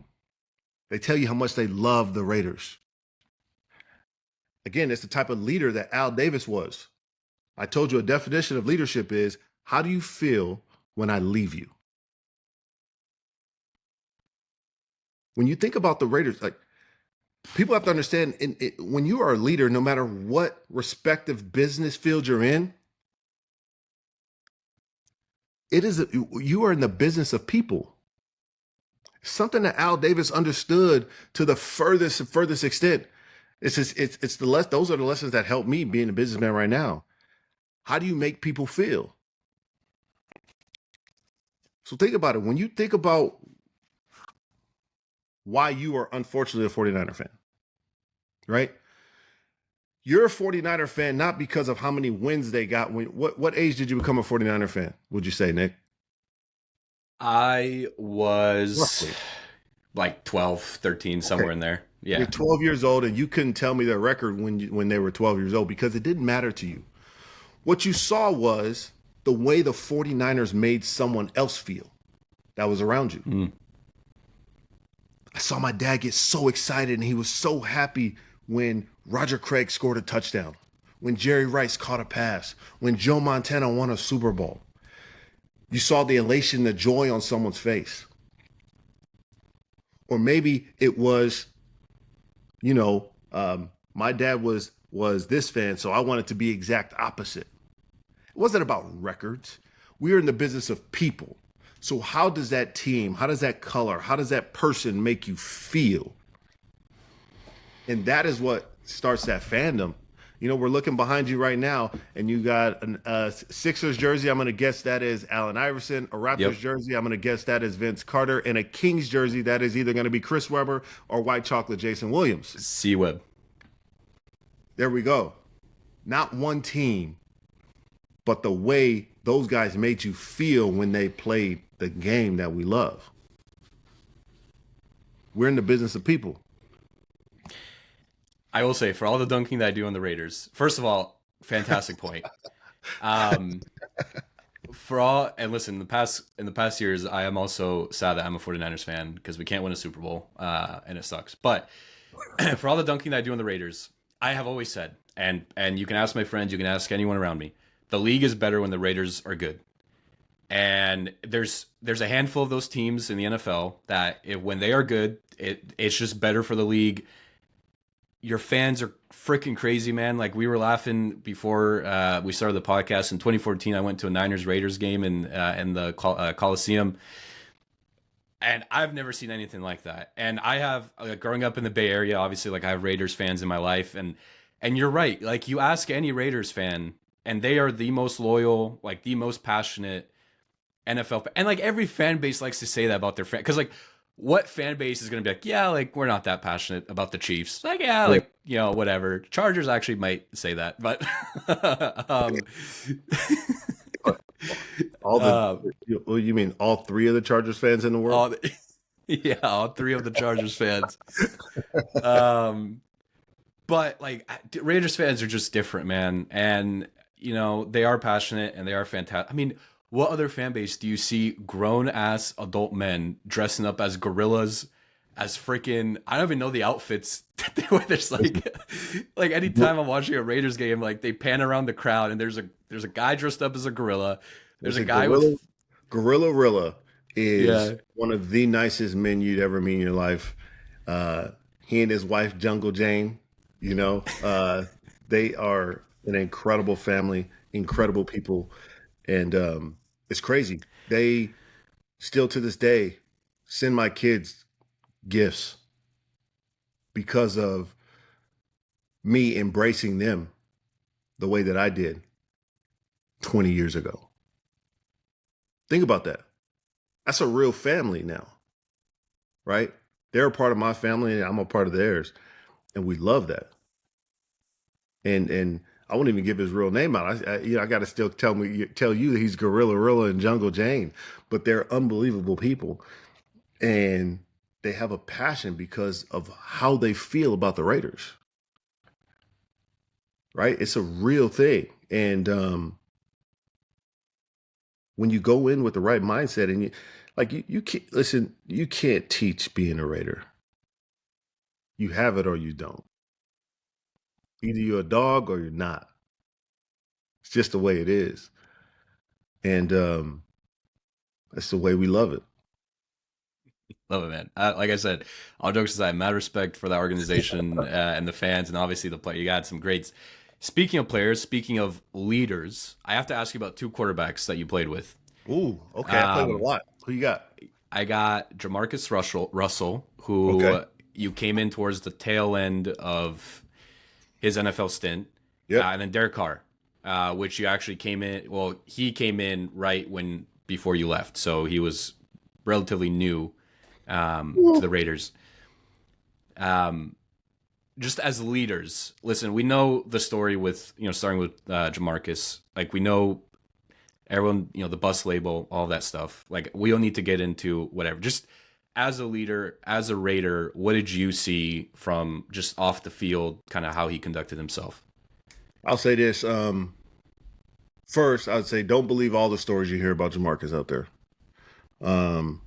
They tell you how much they love the Raiders. Again, it's the type of leader that Al Davis was. I told you a definition of leadership is, how do you feel when I leave you? When you think about the Raiders, like, people have to understand, when you are a leader, no matter what respective business field you're in, you are in the business of people. Something that Al Davis understood to the furthest extent. Those are the lessons that help me being a businessman right now. How do you make people feel? So think about it. When you think about why you are unfortunately a 49er fan, right? You're a 49er fan not because of how many wins they got. What age did you become a 49er fan, would you say, Nick? I was Roughly. like 12, 13, somewhere Okay. in there. You're Yeah. 12 years old and you couldn't tell me their record when they were 12 years old because it didn't matter to you. What you saw was the way the 49ers made someone else feel that was around you. Mm. I saw my dad get so excited and he was so happy when Roger Craig scored a touchdown, when Jerry Rice caught a pass, when Joe Montana won a Super Bowl. You saw the elation, the joy on someone's face. Or maybe it was, my dad was this fan, so I wanted to be exact opposite. It wasn't about records. We are in the business of people. So how does that team, how does that color, how does that person make you feel? And that is what starts that fandom. We're looking behind you right now, and you got a Sixers jersey. I'm going to guess that is Allen Iverson. A Raptors Yep. jersey. I'm going to guess that is Vince Carter. And a Kings jersey that is either going to be Chris Webber or White Chocolate Jason Williams. C-Web. There we go. Not one team, but the way those guys made you feel when they played the game that we love. We're in the business of people. I will say, for all the dunking that I do on the Raiders, first of all, fantastic point. Um, and listen, in the past years, I am also sad that I'm a 49ers fan because we can't win a Super Bowl, and it sucks. But for all the dunking that I do on the Raiders, I have always said, and you can ask my friends, you can ask anyone around me, the league is better when the Raiders are good. And there's a handful of those teams in the NFL that when they are good, it's just better for the league. Your fans are freaking crazy, man. Like, we were laughing before we started the podcast. In 2014, I went to a Niners-Raiders game in the Coliseum, and I've never seen anything like that. And I have, growing up in the Bay Area, obviously, like, I have Raiders fans in my life, and you're right. Like, you ask any Raiders fan, and they are the most loyal, like, the most passionate. NFL, and like every fan base likes to say that about their fan, because like what fan base is going to be like, yeah, like we're not that passionate about the Chiefs, like yeah, Yeah. like whatever. Chargers actually might say that, but um, All the uh, you mean all three of the Chargers fans in the world? all yeah, all three of the Chargers fans. Um, but like Raiders fans are just different, man, and they are passionate and they are fantastic. I mean, what other fan base do you see grown ass adult men dressing up as gorillas, as freaking I don't even know the outfits that they wear. There's Listen, like anytime I'm watching a Raiders game, like they pan around the crowd and there's a guy dressed up as a gorilla. There's a listen, guy with Gorilla Rilla is yeah. one of the nicest men you'd ever meet in your life. Uh, he and his wife Jungle Jane, they are an incredible family, incredible people, and it's crazy. They still to this day send my kids gifts because of me embracing them the way that I did 20 years ago. Think about that. That's a real family now, right? They're a part of my family and I'm a part of theirs. And we love that. And I won't even give his real name out. I got to still tell you that he's Gorilla Rilla and Jungle Jane, but they're unbelievable people. And they have a passion because of how they feel about the Raiders, right? It's a real thing. And when you go in with the right mindset and you can't listen, you can't teach being a Raider. You have it or you don't. Either you're a dog or you're not. It's just the way it is. And that's the way we love it. Love it, man. Like I said, all jokes aside, mad respect for that organization and the fans, and obviously the play. You got some greats. Speaking of players, speaking of leaders, I have to ask you about two quarterbacks that you played with. Ooh, okay. I play with a Um, lot. Who you got? I got JaMarcus Russell, Okay. who you came in towards the tail end of his NFL stint, Yep. and then Derek Carr, which you actually came in. Well, he came in right when before you left, so he was relatively new to the Raiders. Um, just as leaders, listen, we know the story with starting with JaMarcus. Like we know everyone, the bus label, all that stuff. Like we don't need to get into whatever. Just as a leader, as a Raider, what did you see from just off the field, kind of how he conducted himself? I'll say this. First, I'd say don't believe all the stories you hear about Jamarcus out there. Um,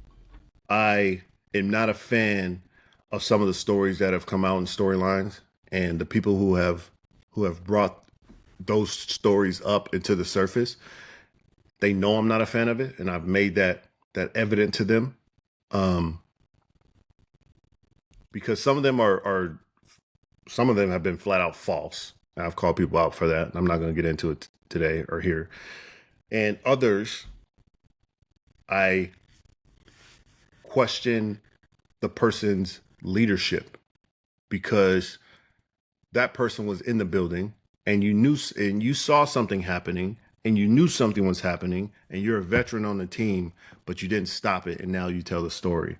I am not a fan of some of the stories that have come out in storylines, and the people who have brought those stories up into the surface. They know I'm not a fan of it, and I've made that evident to them. Um, because some of them are some of them have been flat out false. I've called people out for that. I'm not going to get into it today or here. And others, I question the person's leadership because that person was in the building and you saw something happening and you knew something was happening and you're a veteran on the team, but you didn't stop it and now you tell the story.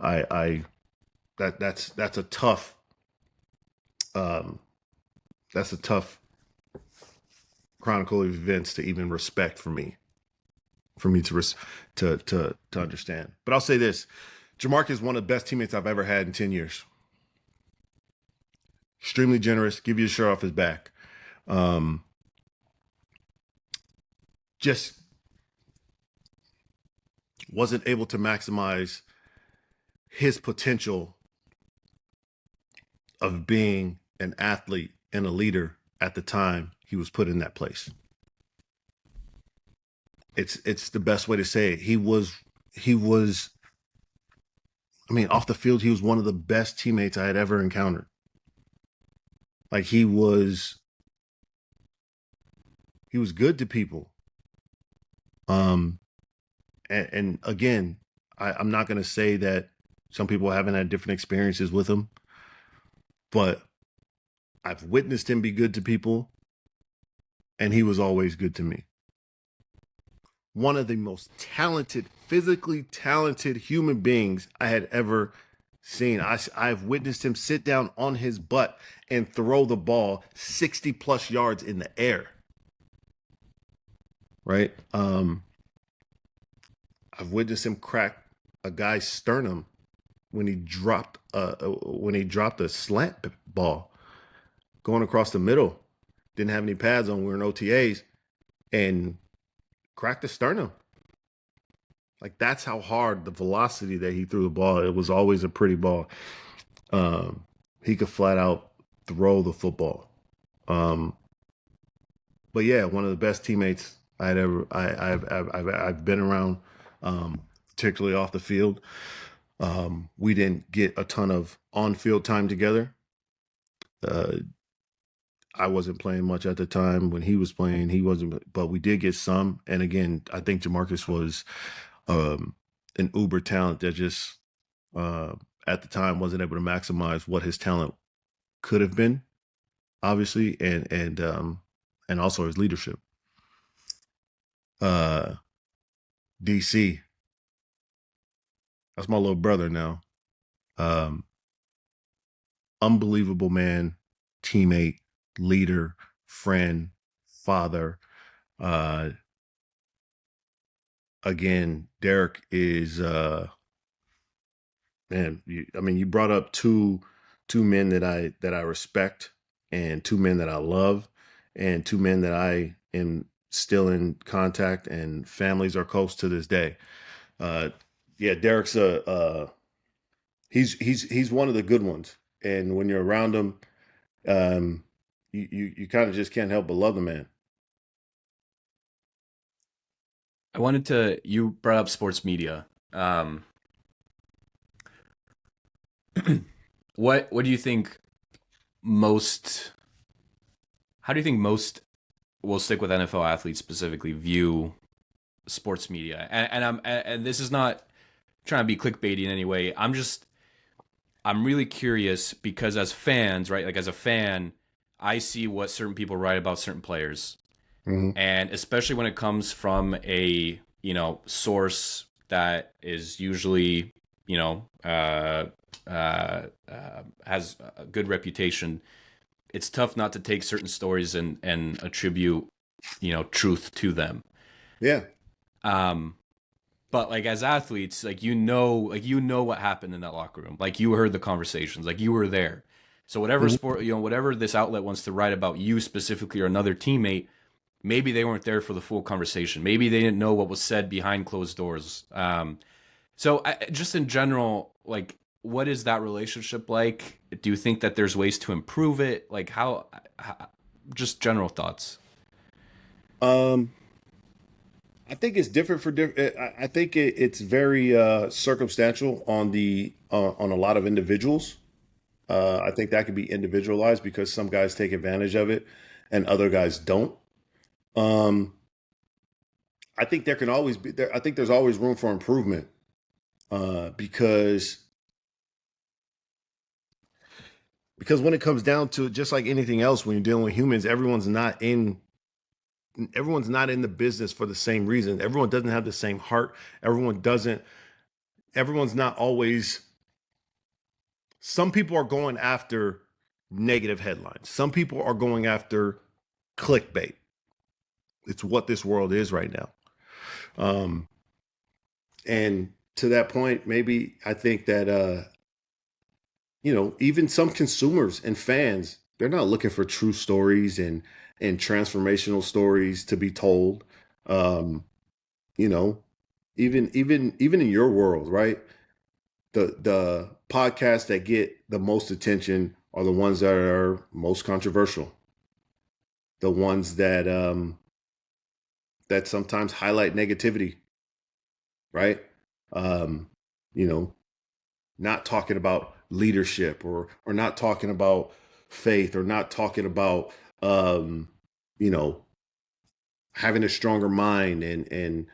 I that's a tough um, that's a tough chronicle of events to even respect for me to to understand. But I'll say this: Jamarcus is one of the best teammates I've ever had in 10 years. Extremely generous, give you a shirt off his back. Um, just wasn't able to maximize his potential of being an athlete and a leader at the time he was put in that place. It's the best way to say it. He was I mean, off the field, he was one of the best teammates I had ever encountered. Like he was good to people. Um and again, I'm not gonna say that some people haven't had different experiences with him, but I've witnessed him be good to people, and he was always good to me. one of the most talented, physically talented human beings I had ever seen. I've witnessed him sit down on his butt and throw the ball 60 plus yards in the air. Right? I've witnessed him crack a guy's sternum when he dropped a slant ball going across the middle. Didn't have any pads on. We were in OTAs and cracked the sternum. Like, that's how hard, the velocity that he threw the ball. It was always a pretty ball. He could flat out throw the football. But yeah, one of the best teammates I've been around, particularly off the field. We didn't get a ton of on-field time together. I wasn't playing much at the time when he was playing. He wasn't, but we did get some. And again, I think JaMarcus was an uber talent that just at the time wasn't able to maximize what his talent could have been, obviously, and also his leadership. DC, that's my little brother now. Unbelievable man, teammate, leader, friend, father. Again, Derek is man. You brought up two men that I respect, and two men that I love, and two men that I am still in contact, and families are close to this day. Yeah, Derek's he's one of the good ones, and when you're around him, you kind of just can't help but love the man. You brought up sports media. What do you think most, how do you think most, we'll stick with NFL athletes specifically, view sports media? And this is not trying to be clickbaity in any way. I'm really curious because as fans, right? Like as a fan, I see what certain people write about certain players. Mm-hmm. And especially when it comes from a, source that is usually, has a good reputation, it's tough not to take certain stories and attribute, truth to them. Yeah. But like as athletes, like what happened in that locker room. Like you heard the conversations, like you were there. So whatever Mm-hmm. sport, whatever this outlet wants to write about you specifically or another teammate, maybe they weren't there for the full conversation. Maybe they didn't know what was said behind closed doors. Just in general, like, what is that relationship like? Do you think that there's ways to improve it? Like just general thoughts. Um, I think it's different for different. I think it's very circumstantial on a lot of individuals. I think that could be individualized because some guys take advantage of it and other guys don't. Um, I think there can always be there. I think there's always room for improvement because when it comes down to it, just like anything else, when you're dealing with humans, everyone's not in the business for the same reason. Everyone doesn't have the same heart. Everyone's not always. Some people are going after negative headlines. Some people are going after clickbait. It's what this world is right now. Um, and to that point, maybe I think that even some consumers and fans, they're not looking for true stories and transformational stories to be told. Um, you know, even in your world, right? The podcasts that get the most attention are the ones that are most controversial. The ones that sometimes highlight negativity, right? Um, you know, not talking about leadership or not talking about faith or not talking about you know having a stronger mind and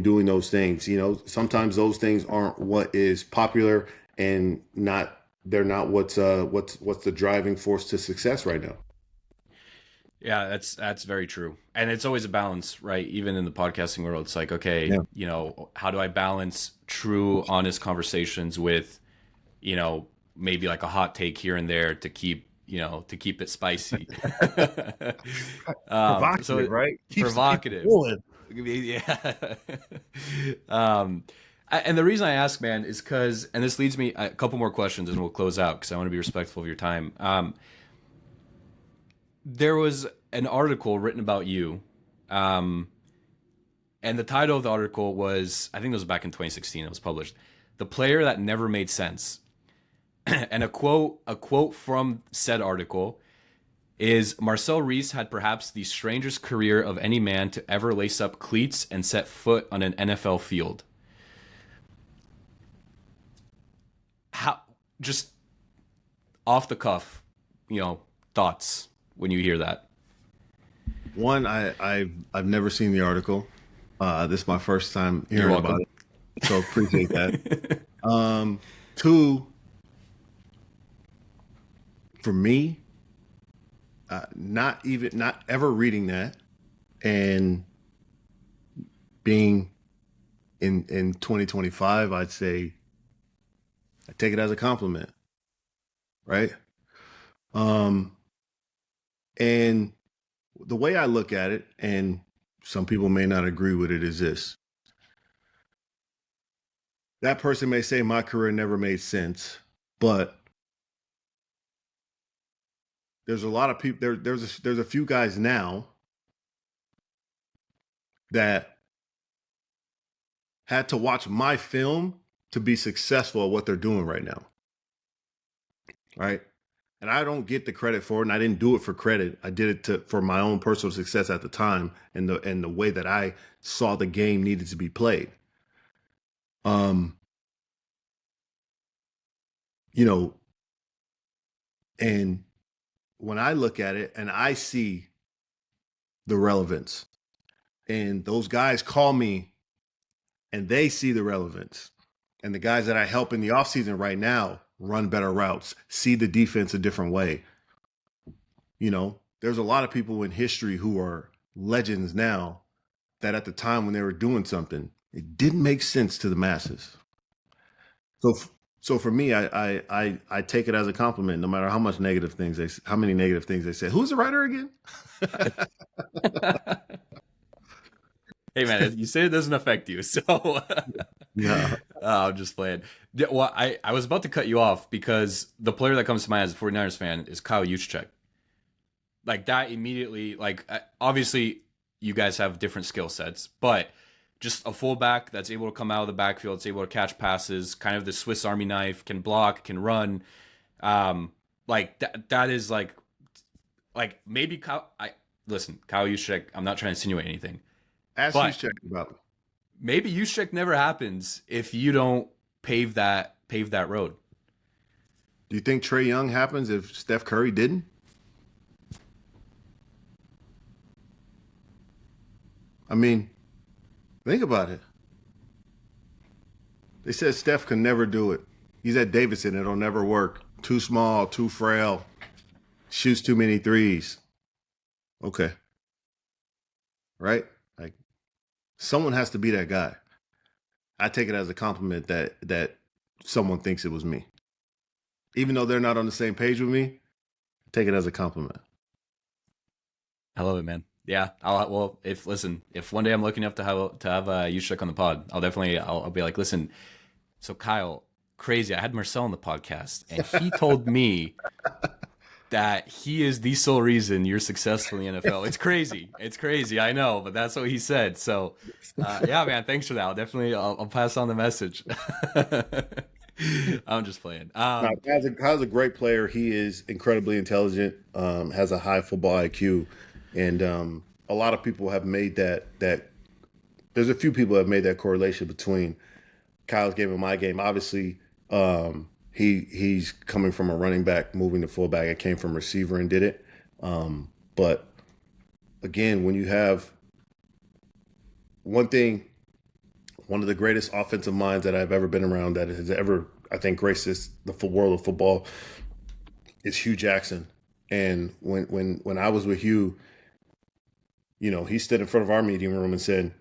doing those things. Sometimes those things aren't what is popular and not they're not what's the driving force to success right now. Yeah, that's very true. And it's always a balance, right? Even in the podcasting world, it's like, okay, Yeah. how do I balance true, honest conversations with, maybe like a hot take here and there to keep it spicy. So Provocative, right? Keeps the people provocative. going. Yeah. um, and the reason I ask, man, is because, and this leads me a couple more questions, and we'll close out because I want to be respectful of your time. There was an article written about you, um, and the title of the article was, I think it was back in 2016. It was published, "The Player That Never Made Sense." And a quote from said article is, "Marcel Reece had perhaps the strangest career of any man to ever lace up cleats and set foot on an NFL field." How, just off the cuff, thoughts when you hear that? One, I've never seen the article. This is my first time You're hearing about welcome. it, so appreciate that. Two, for me, not ever reading that and being in 2025, I'd say I take it as a compliment, right? Um, and the way I look at it, and some people may not agree with it, is this: that person may say my career never made sense, but there's a lot of people there's a few guys now that had to watch my film to be successful at what they're doing right now, right? And I don't get the credit for it, and I didn't do it for credit. I did it for my own personal success at the time, and the way that I saw the game needed to be played. Um, you know, and when I look at it and I see the relevance, and those guys call me and they see the relevance, and the guys that I help in the offseason right now run better routes, see the defense a different way. There's a lot of people in history who are legends now that at the time when they were doing something, it didn't make sense to the masses. So, so for me, I take it as a compliment, no matter how many negative things they say. Who's the writer again? Hey, man, you say it doesn't affect you, so No. I'm just playing. Well, I was about to cut you off because the player that comes to mind as a 49ers fan is Kyle Juszczyk. Like that immediately, like obviously you guys have different skill sets, but just a fullback that's able to come out of the backfield, that's able to catch passes, kind of the Swiss Army knife, can block, can run. Like that is like maybe Kyle. I listen, Kyle Juszczyk. I'm not trying to insinuate anything, Ask but who's checking about it. maybe Juszczyk never happens if you don't pave that road. Do you think Trey Young happens if Steph Curry didn't? I mean, think about it. They said Steph can never do it. He's at Davidson. It'll never work. Too small, too frail, shoots too many threes. Okay. Right? Like someone has to be that guy. I take it as a compliment that someone thinks it was me. Even though they're not on the same page with me, take it as a compliment. I love it, man. Yeah. Well, if one day I'm lucky enough to have Juszczyk on the pod, I'll be like, listen. So Kyle, crazy. I had Marcel on the podcast, and he told me that he is the sole reason you're successful in the NFL. It's crazy. It's crazy. I know, but that's what he said. So, yeah, man. Thanks for that. I'll pass on the message. I'm just playing. Now, Kyle's a great player. He is incredibly intelligent, has a high football IQ, and a lot of people have made that. There's a few people that have made that correlation between Kyle's game and my game. Obviously, he's coming from a running back, moving to fullback. I came from receiver and did it. But again, when you have one thing, one of the greatest offensive minds that I've ever been around I think, graced the world of football is Hugh Jackson. And when I was with Hugh, he stood in front of our meeting room and said,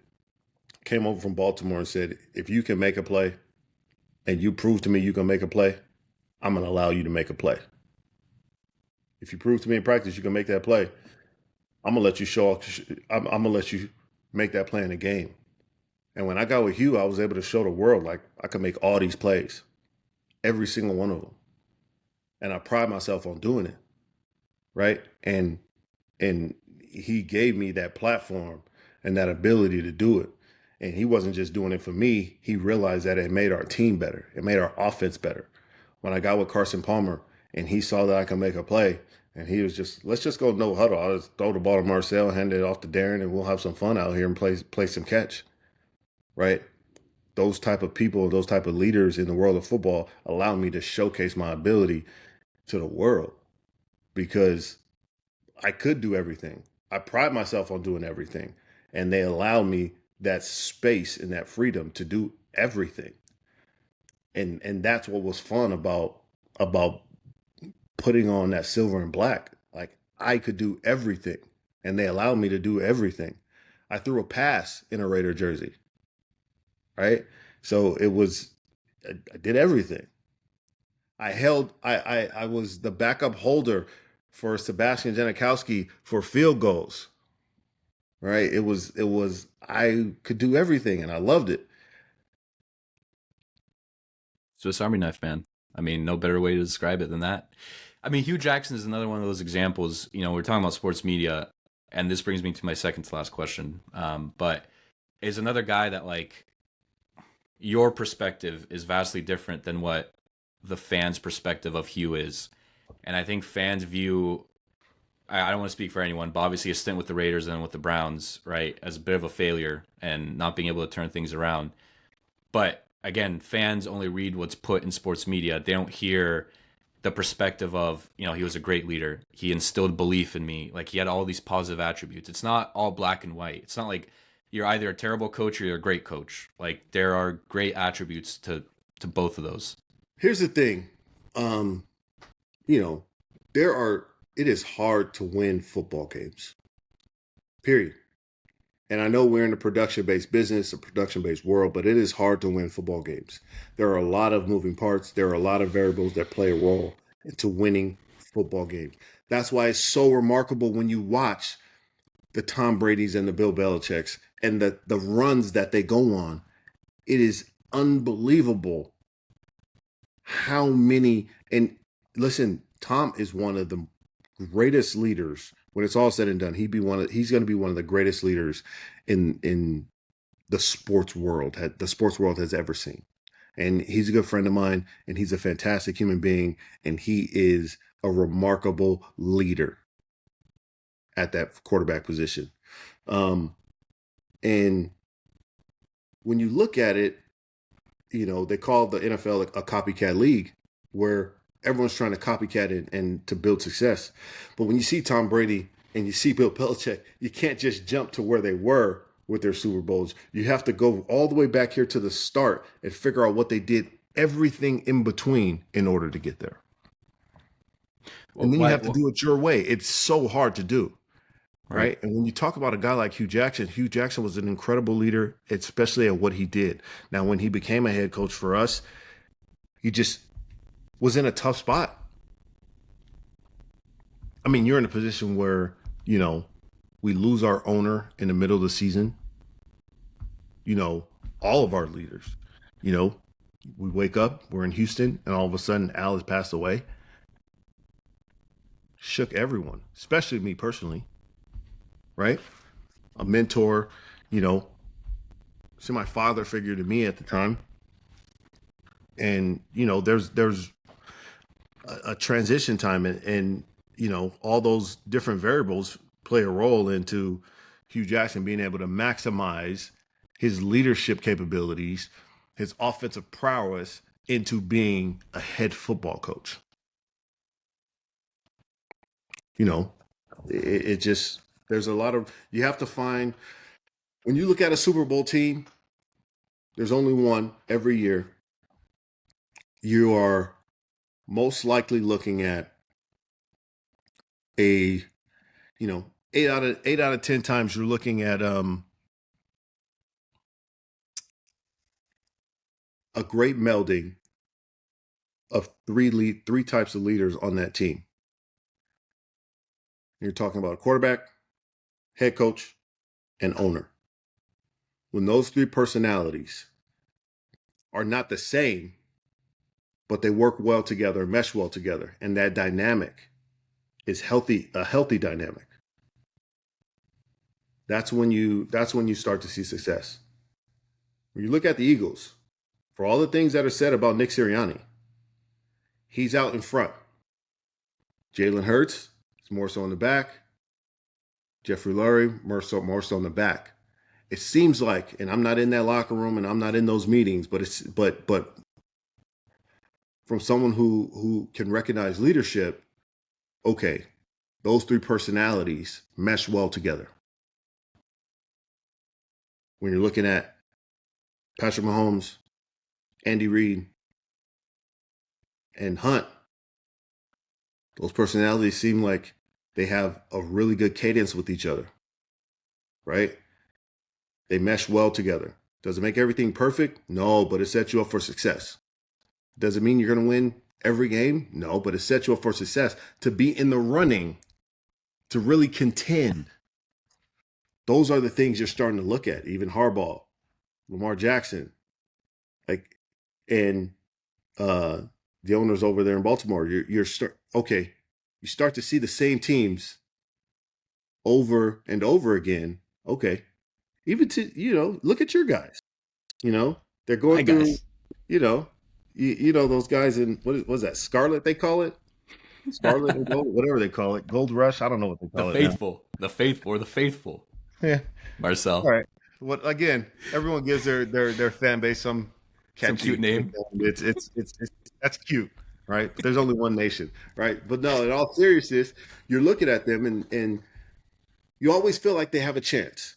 came over from Baltimore and said, if you can make a play and you prove to me you can make a play, I'm going to allow you to make a play. If you prove to me in practice you can make that play, I'm gonna let you show. I'm gonna let you make that play in the game. And when I got with Hugh, I was able to show the world like I could make all these plays, every single one of them, and I pride myself on doing it, right? And he gave me that platform and that ability to do it. And he wasn't just doing it for me. He realized that it made our team better. It made our offense better. When I got with Carson Palmer and he saw that I could make a play, and he was just, let's just go no huddle. I'll just throw the ball to Marcel, hand it off to Darren, and we'll have some fun out here and play some catch, right? Those type of people, those type of leaders in the world of football allow me to showcase my ability to the world because I could do everything. I pride myself on doing everything. And they allow me that space and that freedom to do everything. And that's what was fun about putting on that silver and black. Like I could do everything. And they allowed me to do everything. I threw a pass in a Raider jersey. Right. So it was I did everything. I was the backup holder for Sebastian Janikowski for field goals. Right? It was I could do everything and I loved it. Swiss Army knife, man. I mean, no better way to describe it than that. I mean, Hugh Jackson is another one of those examples. We're talking about sports media, and this brings me to my second to last question. But is another guy that like your perspective is vastly different than what the fans' perspective of Hugh is, and I think fans view. I don't want to speak for anyone, but obviously a stint with the Raiders and with the Browns, right, as a bit of a failure and not being able to turn things around. But again, fans only read what's put in sports media. They don't hear the perspective of, he was a great leader. He instilled belief in me. Like he had all these positive attributes. It's not all black and white. It's not like you're either a terrible coach or you're a great coach. Like there are great attributes to both of those. Here's the thing. Um, you know, there are it is hard to win football games. Period. And I know we're in a production based business, a production based world, but it is hard to win football games. There are a lot of moving parts, there are a lot of variables that play a role into winning football games. That's why it's so remarkable when you watch the Tom Brady's and the Bill Belichick's and the runs that they go on. It is unbelievable how many and listen, Tom is one of the greatest leaders. When it's all said and done, he's going to be one of the greatest leaders in the sports world the sports world has ever seen. And he's a good friend of mine, and he's a fantastic human being, and he is a remarkable leader at that quarterback position. Um, and when you look at it, they call the NFL a copycat league where everyone's trying to copycat it and to build success. But when you see Tom Brady and you see Bill Belichick, you can't just jump to where they were with their Super Bowls. You have to go all the way back here to the start and figure out what they did, everything in between in order to get there. Well, And then you why? have to do it your way. It's so hard to do. Right. Right. And when you talk about a guy like Hugh Jackson was an incredible leader, especially at what he did. Now, when he became a head coach for us, he just was in a tough spot. I mean, you're in a position where, we lose our owner in the middle of the season, you know, all of our leaders, you know, we wake up, we're in Houston, and all of a sudden Al has passed away. Shook everyone, especially me personally, right? A mentor, you know, see my father figure to me at the time. And, there's a transition time and, all those different variables play a role into Hugh Jackson being able to maximize his leadership capabilities, his offensive prowess into being a head football coach. You know, it just, there's a lot of, you have to find, when you look at a Super Bowl team, there's only one every year. You are most likely looking at a, you know, 8 out of 10 times you're looking at a great melding of three types of leaders on that team. You're talking about a quarterback, head coach, and owner. When those three personalities are not the same, but they work well together, mesh well together, and that dynamic is healthy, a healthy dynamic. That's when you start to see success. When you look at the Eagles, for all the things that are said about Nick Sirianni, he's out in front. Jalen Hurts is more so in the back. Jeffrey Lurie more so in the back. It seems like, and I'm not in that locker room and I'm not in those meetings, but from someone who can recognize leadership, okay, those three personalities mesh well together. When you're looking at Patrick Mahomes, Andy Reid, and Hunt, those personalities seem like they have a really good cadence with each other, right? They mesh well together. Does it make everything perfect? No, but it sets you up for success. Does it mean you're going to win every game? No, but it sets you up for success to be in the running, to really contend. Those are the things you're starting to look at. Even Harbaugh, Lamar Jackson, and the owners over there in Baltimore. You start to see the same teams over and over again. Okay, even to look at your guys. They're going through. Those guys in what was that Scarlet? They call it Scarlet and Gold, whatever they call it, Gold Rush. I don't know what they call it now. The faithful. Yeah, Marcel. all right. What again? Everyone gives their fan base some cute name. It's that's cute, right? But there's only one nation, right? But no, in all seriousness, you're looking at them and you always feel like they have a chance,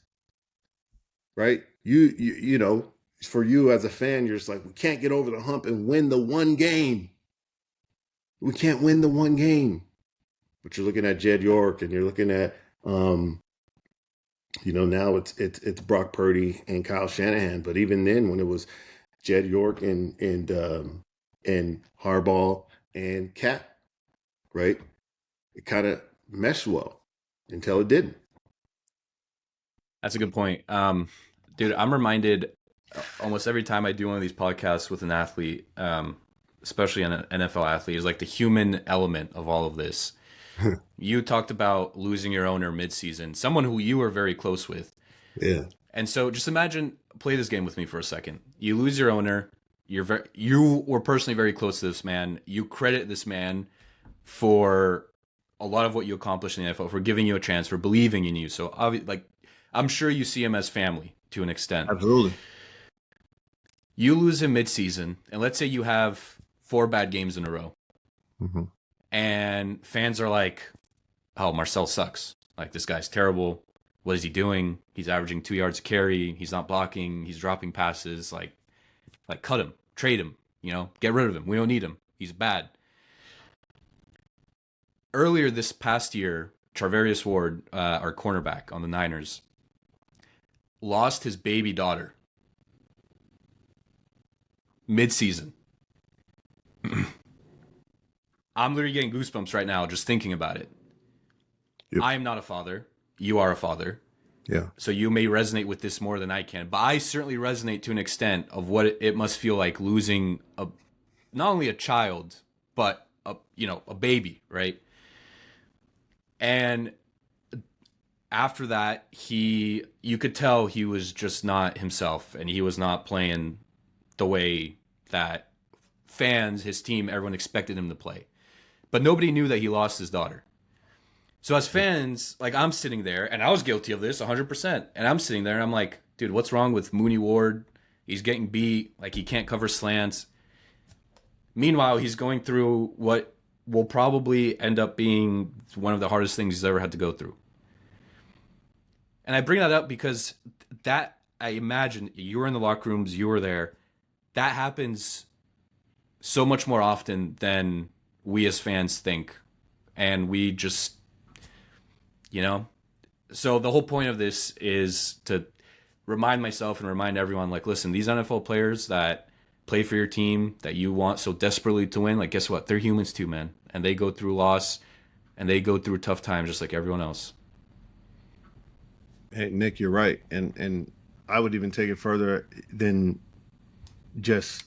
right? You know, for you as a fan, you're just like, we can't get over the hump and win the one game. We can't win the one game. But you're looking at Jed York and you're looking at now it's Brock Purdy and Kyle Shanahan. But even then, when it was Jed York and Harbaugh and Cat, right? It kind of meshed well until it didn't. That's a good point. Dude, I'm reminded almost every time I do one of these podcasts with an athlete, especially an NFL athlete, is like the human element of all of this. You talked about losing your owner midseason, someone who you were very close with. Yeah. And so just imagine, play this game with me for a second. You you lose your owner. You were personally very close to this man. You credit this man for a lot of what you accomplished in the NFL, for giving you a chance, for believing in you. So I'm sure you see him as family to an extent. Absolutely. You lose him midseason, and let's say you have 4 bad games in a row. Mm-hmm. And fans are like, oh, Marcel sucks. Like, this guy's terrible. What is he doing? He's averaging 2 yards a carry. He's not blocking. He's dropping passes. Like cut him, trade him, get rid of him. We don't need him. He's bad. Earlier this past year, Charvarius Ward, our cornerback on the Niners, lost his baby daughter mid-season. I'm literally getting goosebumps right now just thinking about it. Yep. I am not a father. You are a father. Yeah. So you may resonate with this more than I can, but I certainly resonate to an extent of what it must feel like losing not only a child, but a baby, right? And after that, you could tell he was just not himself, and he was not playing the way that fans, his team, everyone expected him to play. But nobody knew that he lost his daughter. So as fans, I'm sitting there, and I was guilty of this 100%. And I'm sitting there, and I'm like, dude, what's wrong with Mooney Ward? He's getting beat. He can't cover slants. Meanwhile, he's going through what will probably end up being one of the hardest things he's ever had to go through. And I bring that up because that, I imagine, you were in the locker rooms, you were there. That happens so much more often than we as fans think. And we just, you know? So the whole point of this is to remind myself and remind everyone, like, listen, these NFL players that play for your team that you want so desperately to win, like, guess what? They're humans too, man. And they go through loss and they go through tough times just like everyone else. Hey, Nick, you're right. And I would even take it further than just,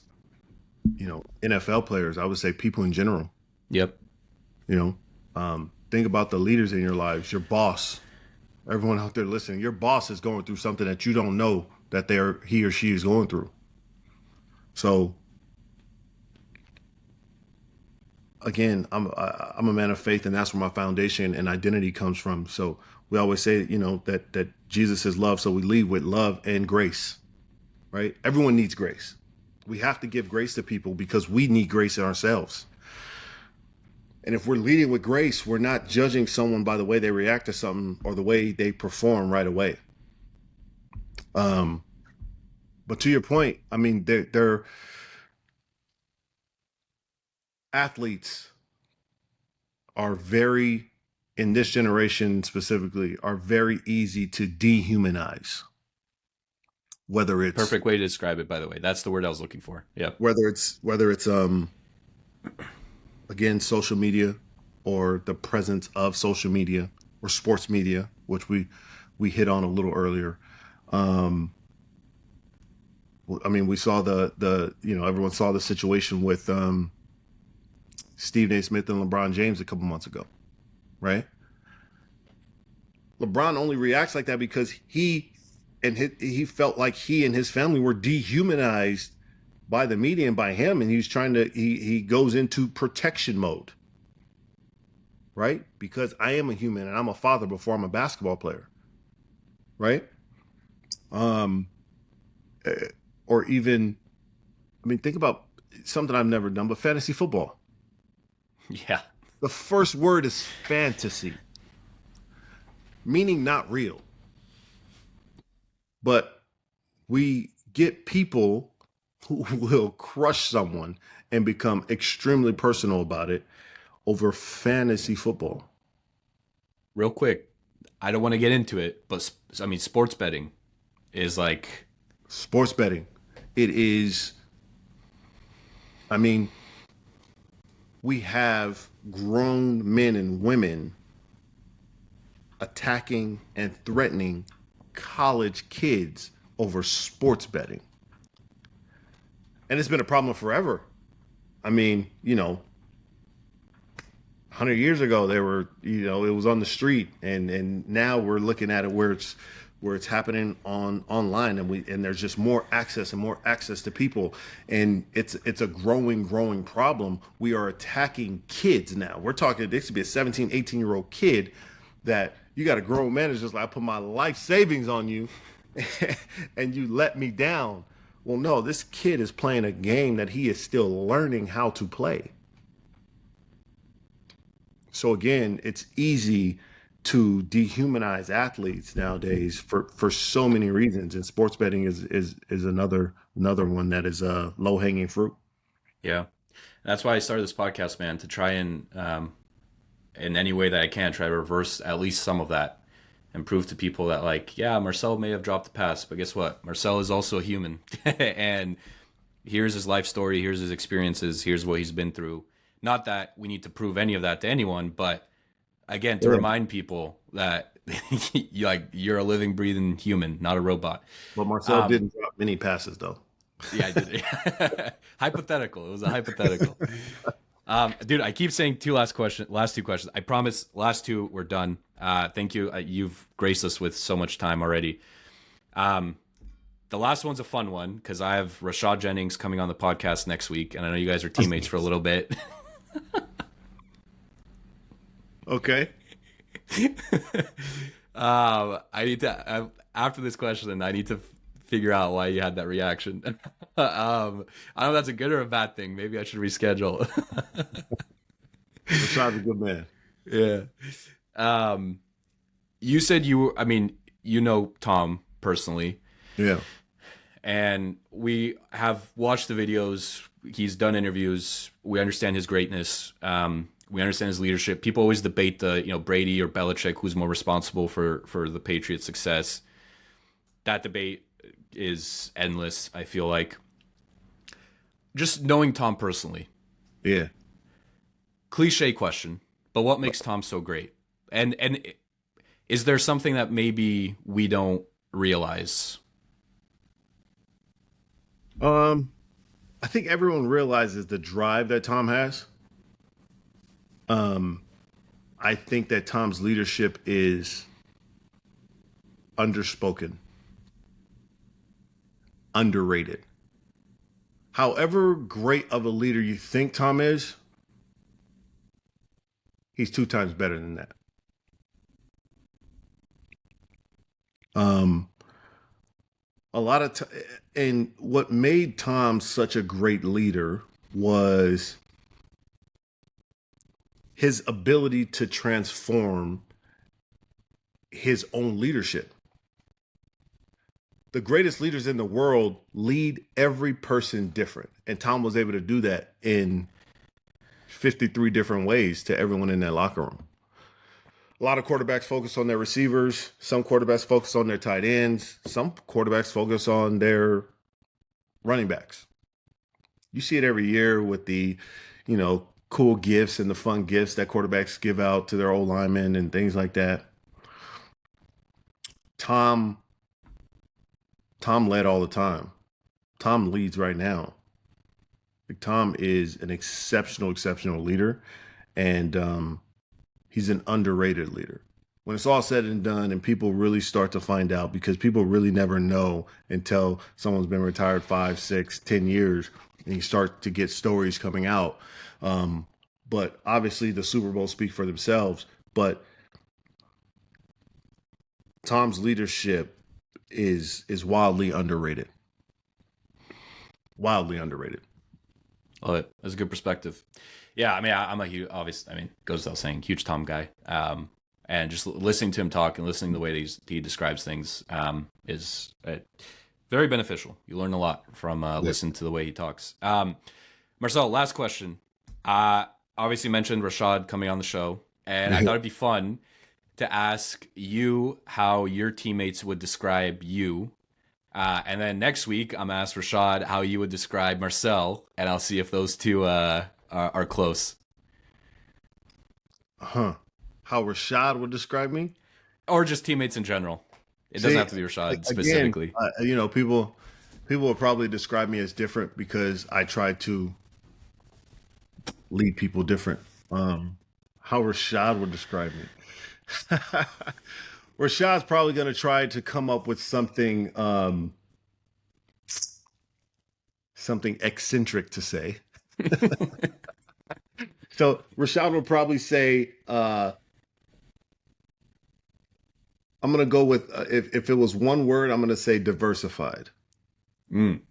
NFL players. I would say people in general. Yep. Think about the leaders in your lives, your boss, everyone out there listening. Your boss is going through something that you don't know that he or she is going through. So again, I'm a man of faith, and that's where my foundation and identity comes from. So we always say, that Jesus is love. So we lead with love and grace, right? Everyone needs grace. We have to give grace to people because we need grace in ourselves. And if we're leading with grace, we're not judging someone by the way they react to something or the way they perform right away. But to your point, I mean, they're athletes are very, in this generation specifically, are very easy to dehumanize. Whether it's perfect way to describe it, by the way. That's the word I was looking for. Yep. Whether it's again, social media or the presence of social media or sports media, which we hit on a little earlier. I mean, we saw everyone saw the situation with Stephen A. Smith and LeBron James a couple months ago, right? LeBron only reacts like that because he felt like he and his family were dehumanized by the media and by him, and he goes into protection mode, right? Because I am a human and I'm a father before I'm a basketball player, right? Or even, I mean, think about something I've never done, but fantasy football. Yeah. The first word is fantasy, meaning not real. But we get people who will crush someone and become extremely personal about it over fantasy football. Real quick, I don't want to get into it, but I mean, sports betting is like... Sports betting. It is, I mean, we have grown men and women attacking and threatening college kids over sports betting. And it's been a problem forever. I mean, 100 years ago, they were, it was on the street, and now we're looking at it where it's happening online, and there's just more access to people, and it's a growing problem. We are attacking kids now. We're talking, this could be a 17, 18-year-old kid that you got a grown man that's just like, I put my life savings on you and you let me down. Well, no, this kid is playing a game that he is still learning how to play. So again, it's easy to dehumanize athletes nowadays for so many reasons, and sports betting is another one that is low hanging fruit. Yeah, that's why I started this podcast, man, to try and in any way that I can try to reverse at least some of that and prove to people that, like, yeah, Marcel may have dropped the pass, but guess what? Marcel is also a human, and here's his life story, here's his experiences, here's what he's been through. Not that we need to prove any of that to anyone, but again, to remind people that you're a living, breathing human, not a robot. But Marcel didn't drop many passes, though. Yeah, I did. Hypothetical. It was a hypothetical. Dude, I keep saying last two questions. I promise last two we're done. Thank you. You've graced us with so much time already. The last one's a fun one because I have Rashad Jennings coming on the podcast next week, and I know you guys are teammates for a little bit. Okay. I need to after this question, I need to figure out why you had that reaction. I don't know if that's a good or a bad thing. Maybe I should reschedule. Rashad's a good man. Yeah. You said Tom personally. Yeah. And we have watched the videos. He's done interviews. We understand his greatness. We understand his leadership. People always debate Brady or Belichick, who's more responsible for the Patriots' success. That debate is endless, I feel like. Just knowing Tom personally. Yeah. Cliche question, but what makes Tom so great? And is there something that maybe we don't realize? I think everyone realizes the drive that Tom has. I think that Tom's leadership is underspoken, underrated. However great of a leader you think Tom is, he's 2 times better than that. A lot of and what made Tom such a great leader was his ability to transform his own leadership. The greatest leaders in the world lead every person different, and Tom was able to do that in 53 different ways to everyone in that locker room. A lot of quarterbacks focus on their receivers. Some quarterbacks focus on their tight ends. Some quarterbacks focus on their running backs. You see it every year with the, cool gifts and the fun gifts that quarterbacks give out to their old linemen and things like that. Tom led all the time. Tom leads right now. Tom is an exceptional leader, and he's an underrated leader. When it's all said and done and people really start to find out, because people really never know until someone's been retired 5, 6, 10 years, and you start to get stories coming out. But obviously the Super Bowls speak for themselves, but Tom's leadership is wildly underrated. Wildly underrated. Love it. That's a good perspective. Yeah, I mean, I'm a huge, obviously, goes without saying, huge Tom guy. And just listening to him talk and listening to the way he describes things is very beneficial. You learn a lot from listening to the way he talks. Marcel, last question. Obviously mentioned Rashad coming on the show, and I thought it'd be fun to ask you how your teammates would describe you. And then next week, I'm going to ask Rashad how you would describe Marcel, and I'll see if those two are close. How Rashad would describe me? Or just teammates in general. It doesn't have to be Rashad specifically. People will probably describe me as different because I try to lead people different. How Rashad would describe me. Rashad's probably going to try to come up with something eccentric to say. So Rashad will probably say, I'm going to go with, if it was one word, I'm going to say diversified. And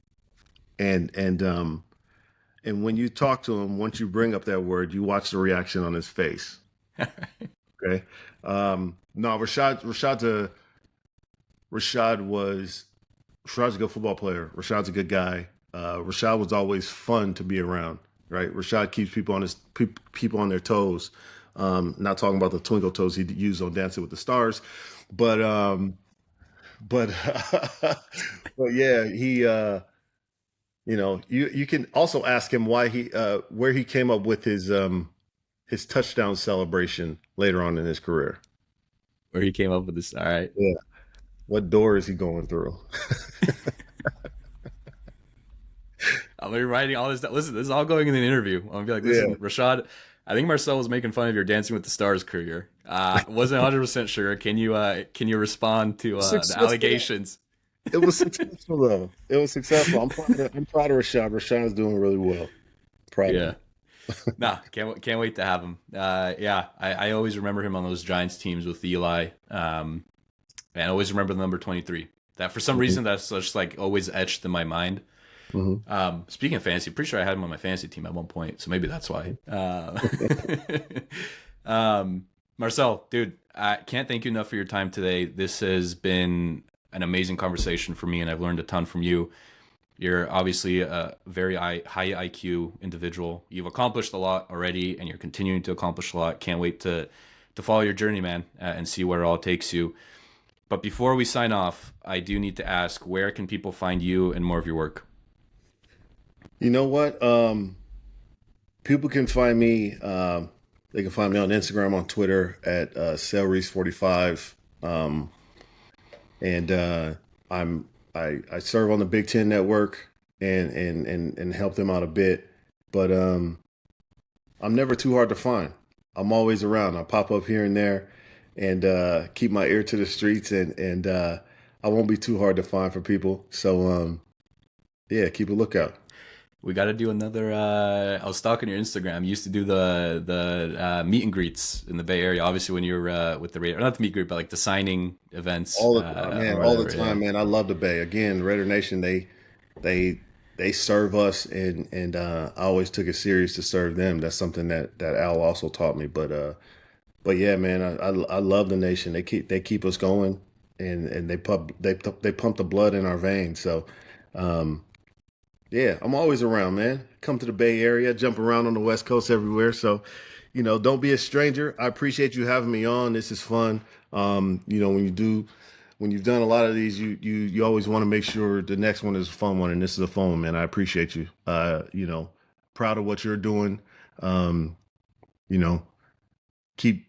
when you talk to him, once you bring up that word, you watch the reaction on his face. Okay. No, Rashad's a good football player. Rashad's a good guy. Rashad was always fun to be around, right? Rashad keeps people on their toes. Not talking about the twinkle toes he used on Dancing with the Stars, but yeah, he, you can also ask him why where he came up with his touchdown celebration later on in his career. Where he came up with this. All right. Yeah. What door is he going through? I'm going to be writing all this down. Listen, this is all going in an interview. I'm going to be like, listen, Rashad, I think Marcel was making fun of your Dancing with the Stars career. Wasn't 100% sure. Can you respond to the allegations? It was successful, though. It was successful. I'm proud of Rashad. Rashad's doing really well. Proud of him. Nah, can't wait to have him. I always remember him on those Giants teams with Eli. And I always remember the number 23. That for some reason that's just like always etched in my mind. Speaking of fantasy, pretty sure I had him on my fantasy team at one point, so maybe that's why. Marcel, dude, I can't thank you enough for your time today. This has been an amazing conversation for me, and I've learned a ton from you. You're obviously a very high IQ individual. You've accomplished a lot already, and you're continuing to accomplish a lot. Can't wait to follow your journey, man, and see where it all takes you. But before we sign off, I do need to ask, where can people find you and more of your work? You know what? People can find me. They can find me on Instagram, on Twitter at Reece 45. And I serve on the Big Ten Network and help them out a bit. But I'm never too hard to find. I'm always around. I pop up here and there, and keep my ear to the streets, and I won't be too hard to find for people. So yeah, keep a lookout. We got to do another. I was stalking your Instagram. You used to do the meet and greets in the Bay Area. Obviously, when you were with the Raider, not the meet and greet, but like the signing events All the man, or all the whatever. Yeah. time, man. I love the Bay. Again, Raider Nation, they they serve us, and I always took it serious to serve them. That's something that Al also taught me. But yeah, man, I love the nation. They keep us going, and they pump the blood in our veins. So um, yeah, I'm always around, man. Come to the Bay Area, jump around on the West Coast everywhere. So, don't be a stranger. I appreciate you having me on. This is fun. When you've done a lot of these, you always want to make sure the next one is a fun one, and this is a fun one, man. I appreciate you. Proud of what you're doing. Um, you know, keep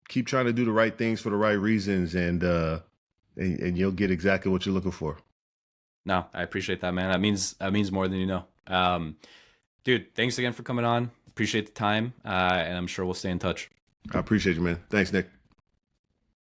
keep trying to do the right things for the right reasons, and you'll get exactly what you're looking for. No, I appreciate that, man. That means more than you know. Dude, thanks again for coming on. Appreciate the time, and I'm sure we'll stay in touch. I appreciate you, man. Thanks, Nick.